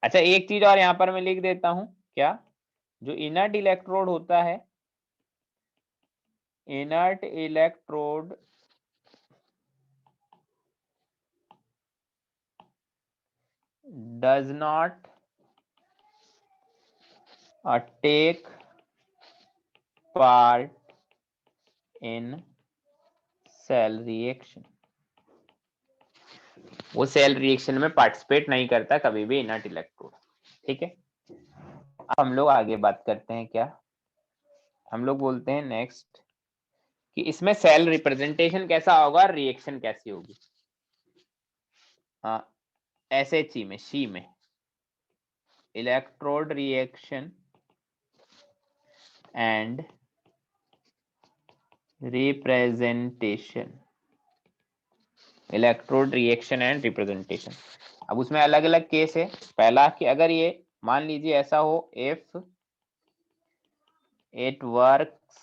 अच्छा, एक चीज और यहाँ पर मैं लिख देता हूँ, क्या? जो इनर्ट इलेक्ट्रोड होता है, inert electrode does not take part in cell reaction। वो सेल रिएक्शन में पार्टिसिपेट नहीं करता कभी भी इनर्ट इलेक्ट्रोड। ठीक है, अब हम लोग आगे बात करते हैं, क्या हम लोग बोलते हैं नेक्स्ट कि इसमें सेल रिप्रेजेंटेशन कैसा होगा, रिएक्शन कैसी होगी। हाँ, SHE में, शी में electrode reaction and representation, electrode reaction and representation. अब उसमें अलग अलग केस है। पहला कि अगर ये मान लीजिए ऐसा हो, if it works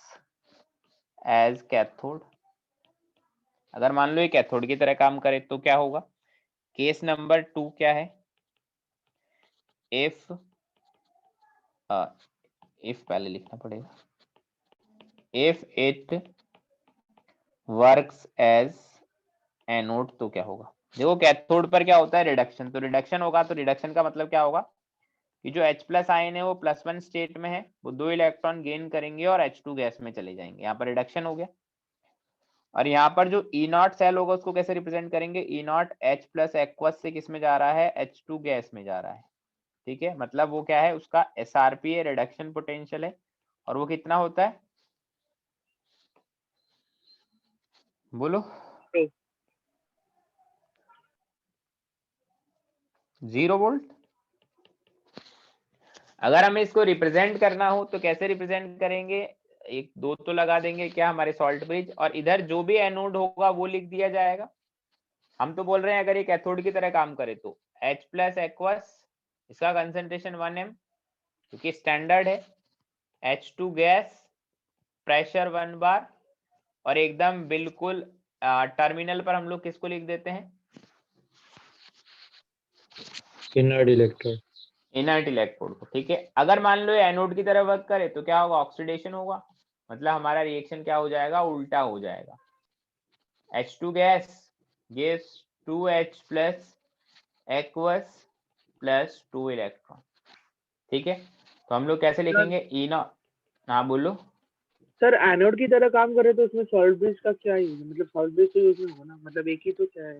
as cathode, अगर मान लो ये कैथोड की तरह काम करे तो क्या होगा। केस नंबर 2 क्या है, इफ पहले लिखना पड़ेगा, if it works as anode तो क्या होगा। देखो कैथोड पर क्या होता है, रिडक्शन, तो रिडक्शन होगा, तो रिडक्शन का मतलब क्या होगा कि जो H+ आयन है वो +1 स्टेट में है, वो 2 इलेक्ट्रॉन गेन करेंगे और H2 गैस में चले जाएंगे, यहाँ पर रिडक्शन हो गया। और यहाँ पर जो E0 सेल होगा उसको कैसे रिप्रेजेंट करेंगे, E0 H+ एक्वस से किस में जा रहा है, H2 गैस में जा रहा है। ठीक है, मतलब वो क्या है, उसका SRP है, रिडक्शन पोटेंशियल है, और वो कितना होता है, बोलो 0 वोल्ट। अगर हमें इसको रिप्रेजेंट करना हो तो कैसे रिप्रेजेंट करेंगे, एक दो तो लगा देंगे क्या, हमारे सॉल्ट ब्रिज, और इधर जो भी एनोड होगा वो लिख दिया जाएगा। हम तो बोल रहे हैं अगर ये कैथोड की तरह काम करे तो H+ एक्वस, इसका कंसंट्रेशन 1m क्योंकि स्टैंडर्ड है, H2 गैस प्रेशर 1 बार, और एकदम बिल्कुल टर्मिनल पर हम लोग किसको लिख देते हैं, इनर्ट इलेक्ट्रोड, इनर्ट इलेक्ट्रोड को। ठीक है, अगर मान लो एनोड की तरह वर्क करे तो क्या होगा, ऑक्सीडेशन होगा, मतलब हमारा रिएक्शन क्या हो जाएगा, उल्टा हो जाएगा। H2 gas gives 2H+ aqueous plus 2 electron. ठीक है, तो हम लोग कैसे लिखेंगे, E0। हाँ बोलो सर, एनोड की तरह काम करे तो उसमें सॉल्ट ब्रिज का क्या ही, मतलब सॉल्ट ब्रिज तो यूज नहीं होगा ना, मतलब एक ही तो क्या है।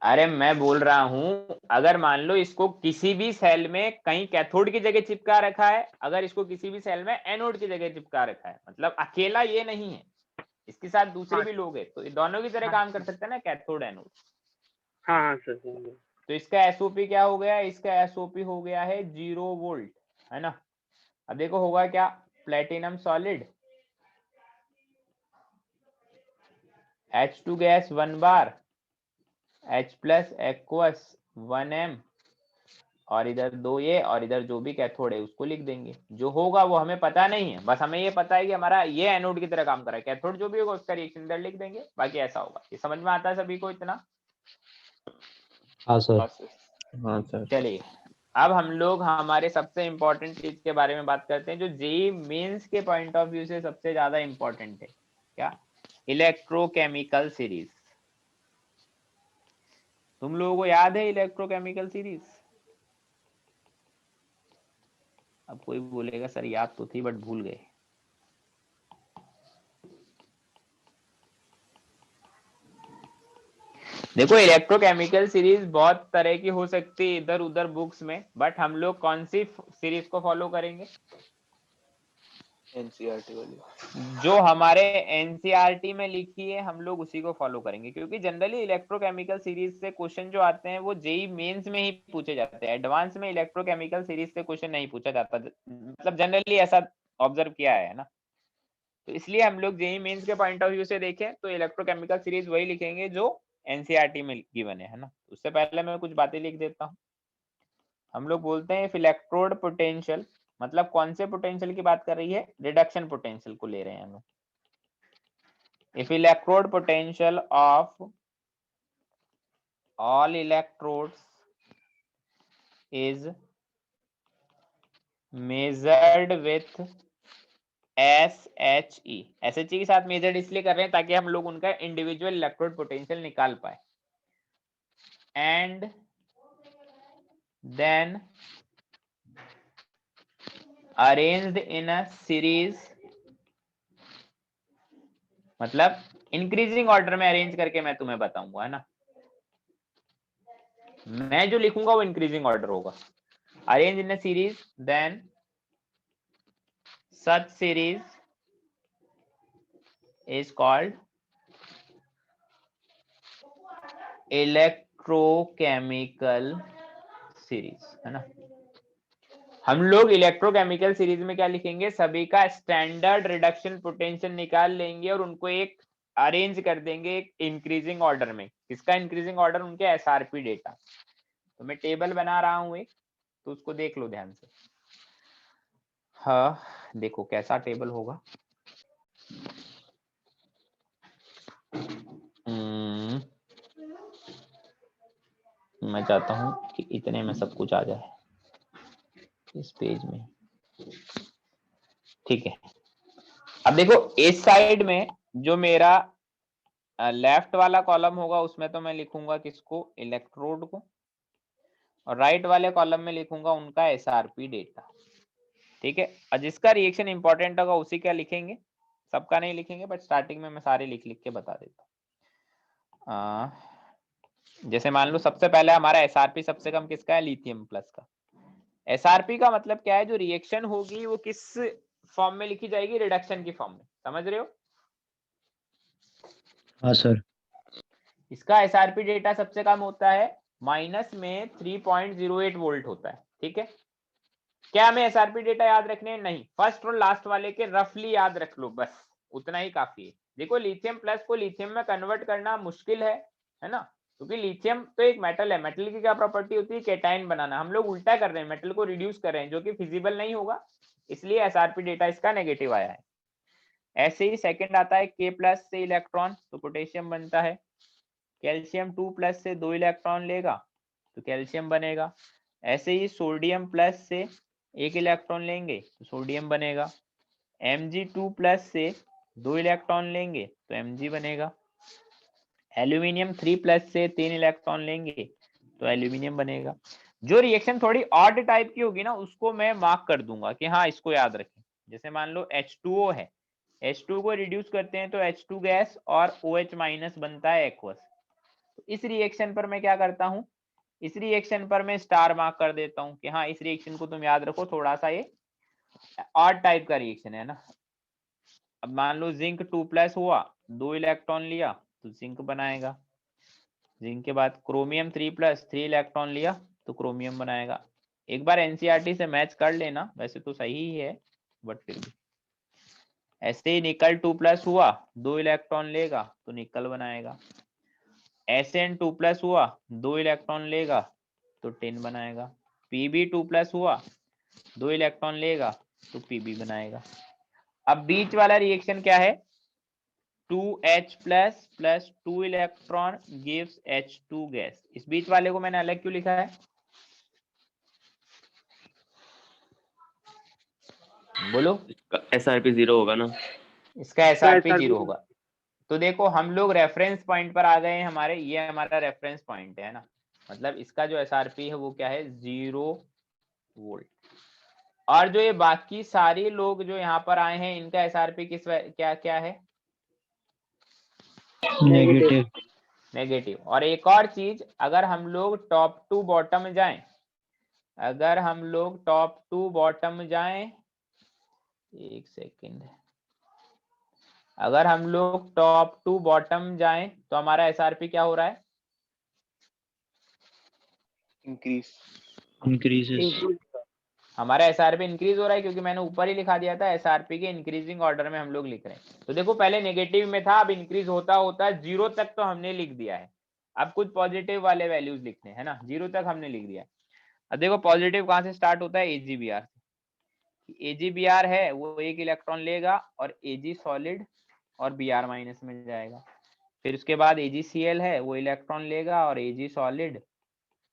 अरे मैं बोल रहा हूं, अगर मान लो इसको किसी भी सेल में कहीं कैथोड की जगह चिपका रखा है, अगर इसको किसी भी सेल में एनोड की जगह चिपका रखा है, मतलब अकेला ये नहीं है, इसके साथ दूसरे भी लोग हैं, तो ये दोनों की तरह काम कर सकते हैं ना, कैथोड एनोड। हाँ सर। तो इसका SOP क्या हो गया, इसका SOP हो गया है 0 वोल्ट, है ना। अब देखो होगा क्या, प्लेटिनम सॉलिड, H2 गैस 1 बार, H+ एक्वस 1m, और इधर 2 ये, और इधर जो भी कैथोड है उसको लिख देंगे। जो होगा वो हमें पता नहीं है, बस हमें ये पता है कि हमारा ये एनोड की तरह काम कर रहा है। कैथोड जो भी होगा उसका रिएक्शन इधर लिख देंगे, बाकी ऐसा होगा। ये समझ में आता है सभी को इतना? हाँ सर। हाँ सर। चलिए अब हम लोग हमारे सबसे इम्पोर्टेंट चीज के बारे में बात करते हैं, जो जेईई मेंस के पॉइंट ऑफ व्यू से सबसे ज्यादा इम्पोर्टेंट है। क्या? Electrochemical series. तुम लोगों को याद है इलेक्ट्रोकेमिकल सीरीज? अब कोई बोलेगा सर याद तो थी बट भूल गए। देखो इलेक्ट्रोकेमिकल सीरीज बहुत तरह की हो सकती है इधर उधर बुक्स में, बट हम लोग कौन सी सीरीज को फॉलो करेंगे? एनसीईआरटी वाली जो हमारे एनसीईआरटी में लिखी है हम लोग उसी को फॉलो करेंगे, क्योंकि जनरली इलेक्ट्रोकेमिकल सीरीज से क्वेश्चन जो आते हैं वो जेईई मेंस में ही पूछे जाते हैं। एडवांस में इलेक्ट्रोकेमिकल सीरीज से क्वेश्चन नहीं पूछा जाता, मतलब जनरली ऐसा ऑब्जर्व किया है ना। तो इसलिए हम लोग जेईई मेंस के पॉइंट ऑफ व्यू से देखें तो इलेक्ट्रोकेमिकल सीरीज वही लिखेंगे जो एनसीईआरटी में गिवन है ना। उससे पहले मैं कुछ बातें लिख देता हूँ। हम लोग बोलते हैं इफ इलेक्ट्रोड पोटेंशियल, मतलब कौन से पोटेंशियल की बात कर रही है? रिडक्शन पोटेंशियल को ले रहे हैं हम लोग। If electrode potential of all electrodes is measured with SHE, SHE के साथ मेजर्ड इसलिए कर रहे हैं ताकि हम लोग उनका इंडिविजुअल इलेक्ट्रोड पोटेंशियल निकाल पाए। And then arranged in a series, मतलब इंक्रीजिंग ऑर्डर में अरेंज करके मैं तुम्हें बताऊंगा, है ना। मैं जो लिखूंगा वो इंक्रीजिंग ऑर्डर होगा। Arrange in a series, then such series is called electrochemical series, है ना। हम लोग इलेक्ट्रोकेमिकल सीरीज में क्या लिखेंगे? सभी का स्टैंडर्ड रिडक्शन पोटेंशियल निकाल लेंगे और उनको एक अरेंज कर देंगे एक इंक्रीजिंग ऑर्डर में। किसका इंक्रीजिंग ऑर्डर? उनके एसआरपी डेटा। तो मैं टेबल बना रहा हूं एक, तो उसको देख लो ध्यान से। हाँ देखो कैसा टेबल होगा। मैं चाहता हूं कि इतने में सब कुछ आ जाए इस पेज में, ठीक है। अब देखो इस साइड में जो मेरा लेफ्ट वाला कॉलम होगा उसमें तो मैं लिखूंगा किसको? इलेक्ट्रोड को। और राइट वाले कॉलम में लिखूंगा उनका एसआरपी डेटा, ठीक है। और जिसका रिएक्शन इंपॉर्टेंट होगा उसी का लिखेंगे, सबका नहीं लिखेंगे, बट स्टार्टिंग में मैं सारे लिख लिख के बता देता हूँ। जैसे मान लो सबसे पहले हमारा एसआरपी सबसे कम किसका है? लिथियम प्लस का। एसआरपी का मतलब क्या है? जो रिएक्शन होगी वो किस फॉर्म में लिखी जाएगी? रिडक्शन की फॉर्म में, समझ रहे हो? हाँ सर। इसका एसआरपी डेटा सबसे कम होता है, माइनस में 3.08 वोल्ट होता है, ठीक है। क्या हमें एसआरपी डेटा याद रखने? नहीं, फर्स्ट और लास्ट वाले के रफली याद रख लो, बस उतना ही काफी है। देखो लिथियम प्लस को लिथियम में कन्वर्ट करना मुश्किल है ना, क्योंकि लिथियम तो एक मेटल है। मेटल की क्या प्रॉपर्टी होती है? कैटायन बनाना। हम लोग उल्टा कर रहे हैं, मेटल को रिड्यूस कर रहे हैं, जो कि फिजिबल नहीं होगा, इसलिए एसआरपी डेटा इसका नेगेटिव आया है। ऐसे ही सेकंड आता है के प्लस से इलेक्ट्रॉन, तो पोटेशियम बनता है। कैल्शियम 2 प्लस से 2 इलेक्ट्रॉन लेगा तो कैल्शियम बनेगा। ऐसे ही सोडियम प्लस से 1 इलेक्ट्रॉन लेंगे तो सोडियम बनेगा। Mg2 प्लस से 2 इलेक्ट्रॉन लेंगे तो Mg बनेगा। एल्यूमिनियम 3 प्लस से 3 इलेक्ट्रॉन लेंगे तो एल्यूमिनियम बनेगा। जो रिएक्शन थोड़ी ऑड टाइप की होगी ना उसको मैं मार्क कर दूंगा कि हाँ इसको याद रखें। जैसे मान लो H2O है, H2 को रिड्यूस करते हैं तो H2 गैस और OH माइनस बनता है एक्वस। तो इस रिएक्शन पर मैं क्या करता हूँ? इस रिएक्शन पर मैं स्टार मार्क कर देता हूँ कि हाँ इस रिएक्शन को तुम याद रखो, थोड़ा सा ये ऑड टाइप का रिएक्शन है ना। अब मान लो जिंक 2 प्लस हुआ, 2 इलेक्ट्रॉन लिया तो जिंक बनाएगा। जिंक के बाद क्रोमियम 3 प्लस 3 इलेक्ट्रॉन लिया तो क्रोमियम बनाएगा। एक बार एनसीईआरटी से मैच कर लेना, वैसे तो सही ही है बट फिर भी। ऐसे ही निकल 2 प्लस हुआ, 2 इलेक्ट्रॉन लेगा तो निकल बनाएगा। SN 2 प्लस हुआ, 2 इलेक्ट्रॉन लेगा तो टिन बनाएगा। Pb2+ हुआ, 2 इलेक्ट्रॉन लेगा तो Pb बनाएगा। अब बीच वाला रिएक्शन क्या है, 2H plus 2 electron gives H2 gas. इस बीच वाले को मैंने अलग क्यों लिखा है, बोलो। SRP 0 होगा ना, इसका SRP 0 होगा। तो देखो हम लोग रेफरेंस पॉइंट पर आ गए हैं हमारे, ये हमारा रेफरेंस पॉइंट है ना, मतलब इसका जो SRP है वो क्या है, 0 वोल्ट। और जो ये बाकी सारे लोग जो यहाँ पर आए हैं इनका SRP क्या क्या है, नेगेटिव। और एक और चीज, अगर हम लोग टॉप टू बॉटम जाएं, अगर हम लोग टॉप टू बॉटम जाएं, एक सेकेंड, अगर हम लोग टॉप टू बॉटम जाएं तो हमारा SRP क्या हो रहा है, इंक्रीजेस। हमारा SRP इंक्रीज हो रहा है, क्योंकि मैंने ऊपर ही लिखा दिया था SRP के इंक्रीजिंग ऑर्डर में हम लोग लिख रहे हैं। तो देखो पहले नेगेटिव में था, अब इंक्रीज होता होता 0 तक तो हमने लिख दिया है, अब कुछ पॉजिटिव वाले वैल्यूज लिखने हैं ना, 0 तक हमने लिख दिया। अब देखो पॉजिटिव कहाँ से स्टार्ट होता है, AgBr से। AgBr है वो 1 इलेक्ट्रॉन लेगा और Ag सॉलिड और Br माइनस में जाएगा। फिर उसके बाद AgCl है, वो इलेक्ट्रॉन लेगा और Ag सॉलिड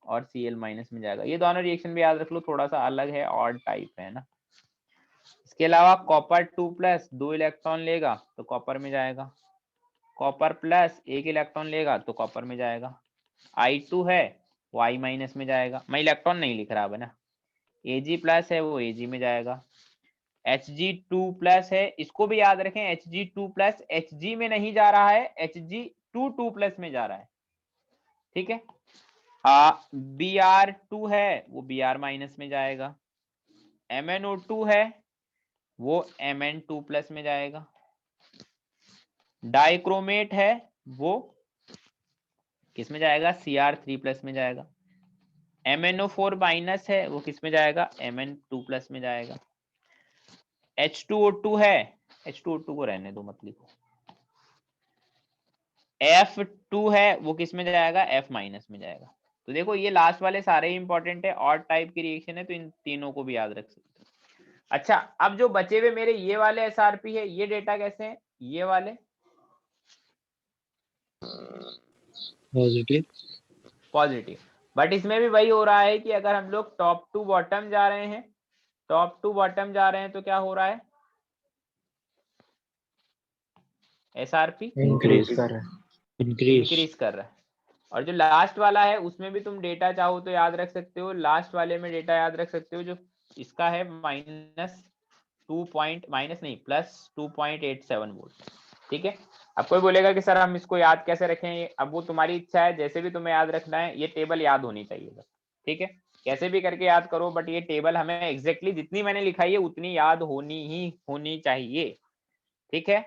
और Cl माइनस में जाएगा। ये दोनों रिएक्शन भी याद रख लो, थोड़ा सा अलग है, ऑड टाइप है ना। इसके अलावा कॉपर 2+ 2 इलेक्ट्रॉन लेगा तो कॉपर में जाएगा, कॉपर प्लस 1 इलेक्ट्रॉन लेगा तो कॉपर में जाएगा। I2 है वो I माइनस में जाएगा, मैं इलेक्ट्रॉन नहीं लिख रहा है ना। Ag+ है वो Ag में जाएगा। Hg2+ है, इसको भी याद रखें, Hg2+ Hg में नहीं जा रहा है, Hg2 में जा रहा है, ठीक है। Br2 है वो Br माइनस में जाएगा। MnO2 है वो Mn2+ में जाएगा। डाइक्रोमेट है वो किस में जाएगा, Cr3+ में जाएगा। MnO4- है वो किस में जाएगा, Mn2+ में जाएगा। H2O2 है, H2O2 को रहने दो मत लिखो। F2 है वो किस में जाएगा, F- में जाएगा। तो देखो ये लास्ट वाले सारे ही इंपॉर्टेंट है, और टाइप की रिएक्शन है, तो इन तीनों को भी याद रख सकते हो। अच्छा अब जो बचे हुए मेरे ये वाले SRP है, ये डेटा कैसे हैं, ये वाले पॉजिटिव, बट इसमें भी वही हो रहा है कि अगर हम लोग टॉप टू बॉटम जा रहे हैं, टॉप टू बॉटम जा रहे हैं तो क्या हो रहा है, SRP इंक्रीज कर रहा है, इंक्रीज कर रहा है। और जो लास्ट वाला है उसमें भी तुम डेटा चाहो तो याद रख सकते हो, लास्ट वाले में डेटा याद रख सकते हो, जो इसका है +2.87 वोल्ट, ठीक है। अब कोई बोलेगा कि सर हम इसको याद कैसे रखें, अब वो तुम्हारी इच्छा है, जैसे भी तुम्हें याद रखना है, ये टेबल याद होनी चाहिए बस, ठीक है। कैसे भी करके याद करो, बट ये टेबल हमें एग्जैक्टली जितनी मैंने लिखाई है उतनी याद होनी चाहिए, ठीक है।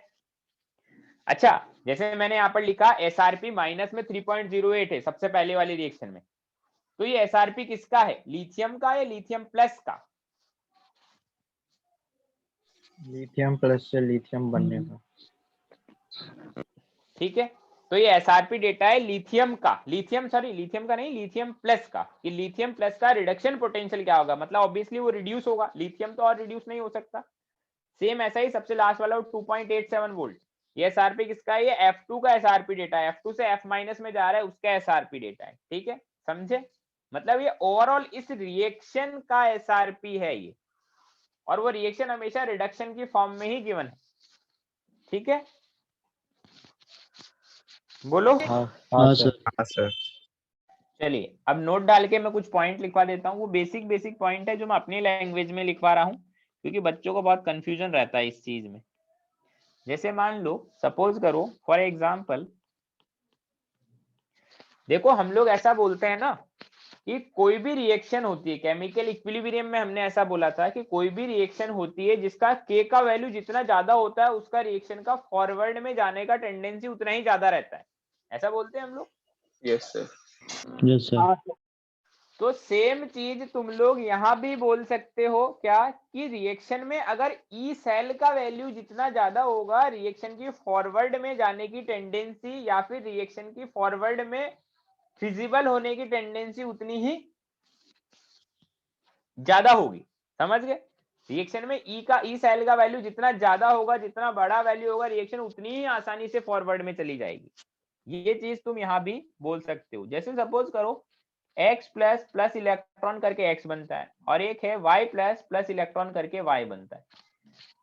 अच्छा जैसे मैंने यहाँ पर लिखा SRP माइनस में 3.08 है सबसे पहले वाली रिएक्शन में, तो ये SRP किसका है, लिथियम का या लिथियम प्लस का, लिथियम प्लस से लिथियम बनने का, ठीक है। तो ये SRP डेटा है लिथियम का, लिथियम का नहीं, लिथियम प्लस का। कि लिथियम प्लस का रिडक्शन पोटेंशियल क्या होगा, मतलब ऑब्वियसली वो रिड्यूस होगा, लिथियम तो और रिड्यूस नहीं हो सकता। सेम ऐसा ही सबसे लास्ट वाला 2.87 वोल्ट, ये SRP किसका है, ये F2 का SRP डेटा है, F2 से F- में जा रहा है उसका SRP डेटा है, ठीक है, समझे। मतलब ये ओवरऑल इस रिएक्शन का SRP है ये, और वो रिएक्शन हमेशा रिडक्शन की फॉर्म में ही गिवन है, ठीक है। बोलो। हाँ सर। चलिए अब नोट डाल के मैं कुछ पॉइंट लिखवा देता हूँ, वो बेसिक पॉइंट है जो मैं अपनी लैंग्वेज में लिखवा रहा हूँ, क्योंकि बच्चों को बहुत कंफ्यूजन रहता है इस चीज में। जैसे मान लो, सपोज करो फॉर एग्जांपल, देखो हम लोग ऐसा बोलते हैं ना कि कोई भी रिएक्शन होती है, केमिकल इक्विलिब्रियम में हमने ऐसा बोला था कि कोई भी रिएक्शन होती है जिसका K का वैल्यू जितना ज्यादा होता है उसका रिएक्शन का फॉरवर्ड में जाने का टेंडेंसी उतना ही ज्यादा रहता है, ऐसा बोलते हैं हम लोग। Yes sir. Yes sir. तो सेम चीज तुम लोग यहाँ भी बोल सकते हो क्या, कि रिएक्शन में अगर ई सेल का वैल्यू जितना ज्यादा होगा रिएक्शन की फॉरवर्ड में जाने की टेंडेंसी, या फिर रिएक्शन की फॉरवर्ड में फिजिबल होने की टेंडेंसी उतनी ही ज्यादा होगी, समझ गए। रिएक्शन में ई का ई सेल का वैल्यू जितना ज्यादा होगा, जितना बड़ा वैल्यू होगा, रिएक्शन उतनी ही आसानी से फॉरवर्ड में चली जाएगी। ये चीज तुम यहाँ भी बोल सकते हो। जैसे सपोज करो x प्लस प्लस इलेक्ट्रॉन करके x बनता है और एक है y प्लस प्लस इलेक्ट्रॉन करके y बनता है।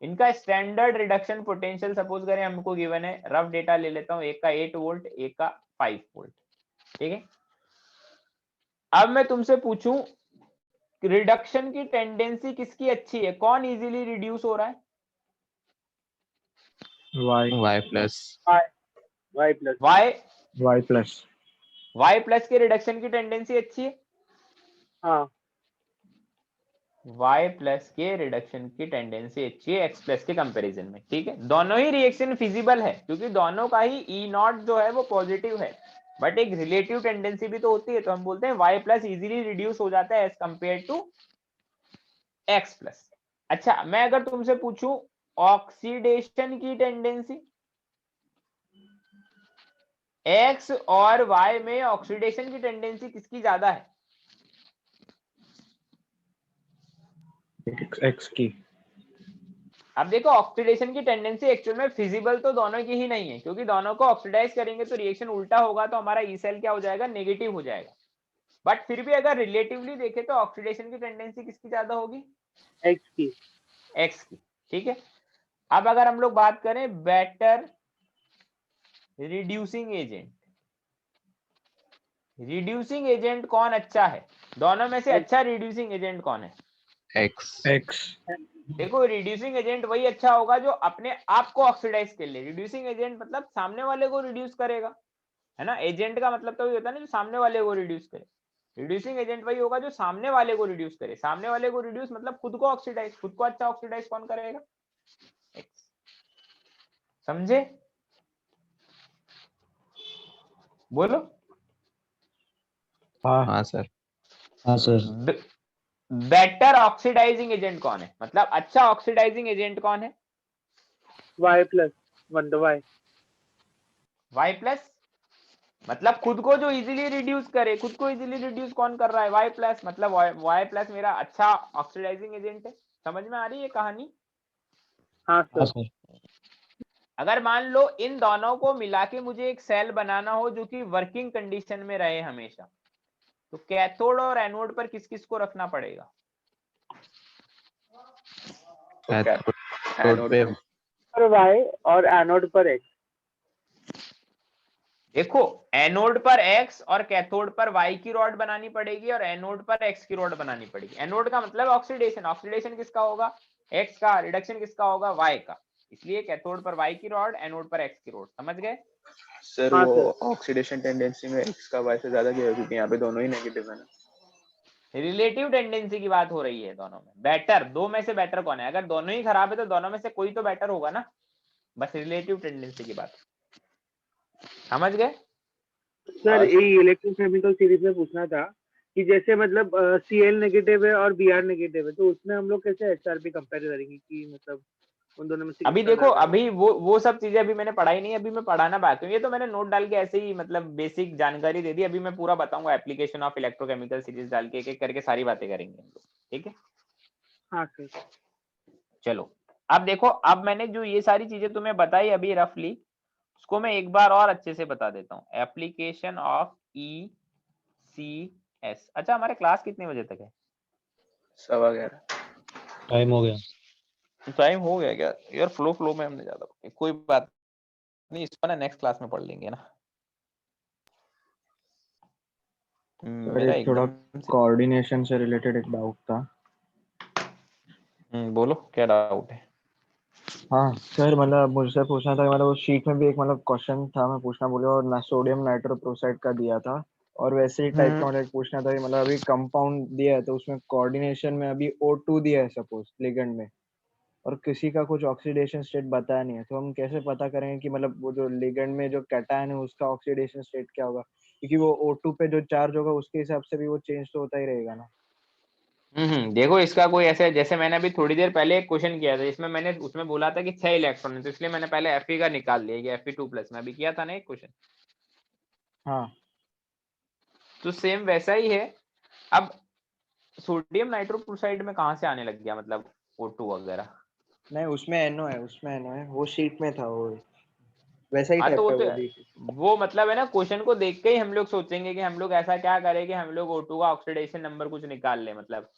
इनका स्टैंडर्ड रिडक्शन पोटेंशियल सपोज करें हमको गिवन है, रफ डेटा ले लेता हूँ, एक का 8 वोल्ट एक का 5 वोल्ट, ठीक है। अब मैं तुमसे पूछूं रिडक्शन की टेंडेंसी किसकी अच्छी है, कौन इजीली रिड्यूस हो रहा है? y plus y plus y plus के रिडक्शन की टेंडेंसी अच्छी है। हाँ y प्लस के रिडक्शन की टेंडेंसी अच्छी है x प्लस के कंपैरिजन में, ठीक है। दोनों ही रिएक्शन फिजिबल है क्योंकि दोनों का ही ई नॉट जो है वो पॉजिटिव है, बट एक रिलेटिव टेंडेंसी भी तो होती है। तो हम बोलते हैं y प्लस इजीली रिड्यूस हो जाता है as compare to x plus. अच्छा, मैं अगर तुमसे पूछूं ऑक्सीडेशन की टेंडेंसी, x और y में ऑक्सीडेशन की टेंडेंसी किसकी ज्यादा है? x की। अब देखो ऑक्सीडेशन की टेंडेंसी एक्चुअल में फिजिबल तो दोनों की ही नहीं है, क्योंकि दोनों को ऑक्सीडाइज करेंगे तो रिएक्शन उल्टा होगा, तो हमारा ई सेल क्या हो जाएगा, नेगेटिव हो जाएगा। बट फिर भी अगर रिलेटिवली देखें तो ऑक्सीडेशन की टेंडेंसी किसकी ज्यादा होगी? x की। ठीक है। अब अगर हम लोग बात करें better reducing agent, reducing agent कौन अच्छा है? दोनों में से अच्छा रिड्यूसिंग एजेंट कौन है? x। देखो रिड्यूसिंग एजेंट वही अच्छा होगा जो अपने आप को ऑक्सीडाइज कर ले। रिड्यूसिंग एजेंट मतलब सामने वाले को रिड्यूस करेगा, है ना। एजेंट का मतलब तो ये होता है ना जो सामने वाले को रिड्यूस करे। रिड्यूसिंग एजेंट वही होगा जो सामने वाले को रिड्यूस करे। सामने वाले को रिड्यूस मतलब खुद को ऑक्सीडाइज, खुद को अच्छा ऑक्सीडाइज कौन करेगा? X। समझे? बोलो। हाँ सर। बेटर ऑक्सीडाइजिंग एजेंट कौन है, मतलब अच्छा ऑक्सीडाइजिंग एजेंट कौन है? y प्लस y प्लस मतलब खुद को जो इजीली रिड्यूस करे। खुद को इजीली रिड्यूस कौन कर रहा है? y plus. मतलब y प्लस मेरा अच्छा ऑक्सीडाइजिंग एजेंट है। समझ में आ रही है कहानी? हाँ सर। अगर मान लो इन दोनों को मिला के मुझे एक सेल बनाना हो जो कि वर्किंग कंडीशन में रहे हमेशा, तो कैथोड और एनोड पर किस किस को रखना पड़ेगा? कैथोड पे पर y और एनोड पर x। देखो एनोड पर x और कैथोड पर y की रॉड बनानी पड़ेगी और एनोड पर x की रॉड बनानी पड़ेगी। एनोड का मतलब ऑक्सीडेशन, ऑक्सीडेशन किसका होगा? x का। रिडक्शन किसका होगा? y का। इसलिए कैथोड पर y की रॉड, एनोड पर x की रॉड। समझ गए? सर वो ऑक्सीडेशन टेंडेंसी में x का y से ज्यादा क्यों है? क्योंकि यहाँ पे दोनों ही नेगेटिव है ना। रिलेटिव टेंडेंसी की बात हो रही है दोनों में। बेटर, दो में से बेटर कौन है? अगर दोनों ही खराब है तो दोनों में से कोई तो बेटर होगा ना। बस रिलेटिव टेंडेंसी की बात। समझ गए? सर ये इलेक्ट्रोकेमिकल सीरीज में पूछना था कि जैसे मतलब Cl नेगेटिव है और Br नेगेटिव है, तो उसमें हम लोग कैसे HRP कंपेयर करेंगे कि मतलब उन दोनों में से अभी किसका देखो, ज्यादा है? अभी वो सब चीजें अभी मैंने पढ़ाई नहीं, अभी मैं पढ़ाना बाकी है। ये तो मैंने नोट डाल के ऐसे ही मतलब बेसिक जानकारी दे दी। अभी मैं पूरा बताऊंगा एप्लीकेशन ऑफ इलेक्ट्रोकेमिकल सीरीज डाल के, एक एक करके सारी बातें करेंगे हम लोग, ठीक है। हाँ सर। चलो अब देखो, अब मैंने जो ये सारी चीजें तुम्हें बताई अभी रफली, उसको मैं एक बार और अच्छे से बता देता हूँ। Application of ECS। अच्छा, हमारे क्लास कितने बजे तक है? 11:15। टाइम हो गया। टाइम हो गया क्या यार? फ्लो में हमने ज्यादा, कोई बात नहीं, इसको ना नेक्स्ट क्लास में पढ़ लेंगे ना। मेरा एक थोड़ा एकदम कोऑर्डिनेशन से रिलेटेड एक डाउट था। बोलो क्या डाउट है? हाँ सर, मतलब मुझसे पूछना था, मतलब उस शीट में भी एक मतलब क्वेश्चन था, मैं पूछना बोले, और सोडियम नाइट्रोप्रोसाइड का दिया था, और वैसे ही टाइप का मतलब पूछना था कि मतलब अभी कंपाउंड दिया है तो उसमें कोऑर्डिनेशन में अभी O2 दिया है सपोज लिगेंड में, और किसी का कुछ ऑक्सीडेशन स्टेट बताया नहीं है, तो हम कैसे पता करेंगे कि मतलब वो जो लिगेंड में जो कैटायन है उसका ऑक्सीडेशन स्टेट क्या होगा? क्योंकि वो O2 पे जो चार्ज होगा उसके हिसाब से भी वो चेंज तो होता ही रहेगा ना। देखो इसका कोई ऐसे, जैसे मैंने अभी थोड़ी देर पहले एक क्वेश्चन किया था, इसमें मैंने उसमें बोला था कि 6 इलेक्ट्रॉन है, तो इसलिए मैंने पहले Fe का निकाल लिया कि Fe2+ में अभी किया था ना एक क्वेश्चन। हाँ तो सेम वैसा ही है। अब सोडियम नाइट्रोक्लोराइड में कहाँ से आने लग गया, मतलब O2 वगैरह? नहीं उसमें NO है, उसमें NO है, वो शीट में था वो, वैसा ही हाँ टाइप तो का वो वो तो भी। वो मतलब है ना, क्वेश्चन को देख के ही हम लोग सोचेंगे कि हम लोग ऐसा क्या करें कि हम लोग O2 का ऑक्सीडेशन नंबर कुछ निकाल ले, मतलब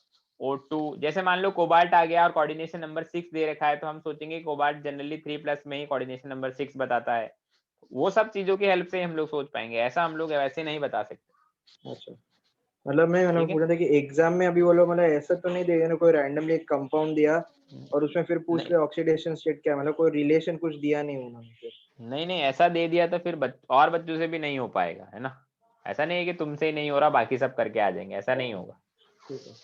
O2 जैसे मान लो कोबाल्ट आ गया और कोऑर्डिनेशन नंबर 6 दे रखा है, तो हम सोचेंगे कोबाल्ट जनरली 3+ में ही कोऑर्डिनेशन नंबर 6 बताता है। वो सब चीजों की हेल्प से हम लोग सोच पाएंगे, ऐसा हम लोग वैसे नहीं बता सकते। अच्छा मतलब मैंने ठीक है, पूछा था कि एग्जाम में अभी वो लोग मतलब ऐसा तो नहीं देगा ना, कोई रैंडमली एक कंपाउंड दिया और उसमें फिर पूछ नहीं ले ऑक्सीडेशन स्टेट क्या है, मतलब कोई रिलेशन कुछ दिया नहीं उन्होंने फिर। नहीं ऐसा दे दिया तो फिर और बच्चों से भी नहीं हो पाएगा, है ना। ऐसा नहीं है कि तुमसे ही नहीं हो रहा बाकी सब करके आ जाएंगे, ऐसा नहीं होगा। ठीक है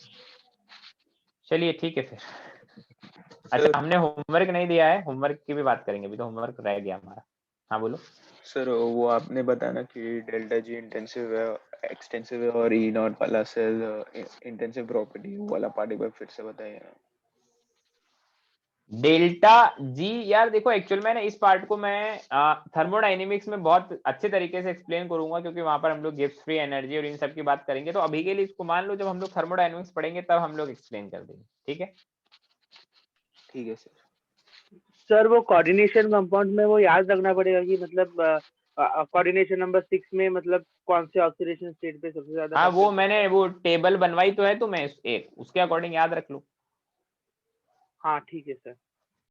चलिए ठीक है फिर। सर अच्छा हमने होमवर्क नहीं दिया है, होमवर्क की भी बात करेंगे, अभी तो होमवर्क रह गया हमारा। हाँ बोलो। सर वो आपने बताया ना कि डेल्टा जी इंटेंसिव है, एक्सटेंसिव है, और ई नॉट वाला सेल इंटेंसिव प्रॉपर्टी वाला पार्ट एक बार फिर से बताइए ना। डेल्टा जी यार देखो, एक्चुअल में ना इस पार्ट को मैं थर्मोडायनेमिक्स में बहुत अच्छे तरीके से एक्सप्लेन करूंगा, क्योंकि वहां पर हम लोग गिब्स फ्री एनर्जी और इन सब की बात करेंगे। तो अभी के लिए इसको मान लो, जब हम लोग थर्मोडायनेमिक्स पढ़ेंगे तब हम लोग एक्सप्लेन कर देंगे, ठीक है। ठीक है सर। सर वो कोऑर्डिनेशन कंपाउंड में वो याद रखना पड़ेगा कि मतलब कोऑर्डिनेशन नंबर 6 में मतलब कौन से ऑक्सीडेशन स्टेट पे सबसे ज्यादा हाँ वो टेम्परेचर। मैंने वो टेबल बनवाई तो है, तो मैं एक उसके अकॉर्डिंग याद रख लूँ। हाँ ठीक है सर।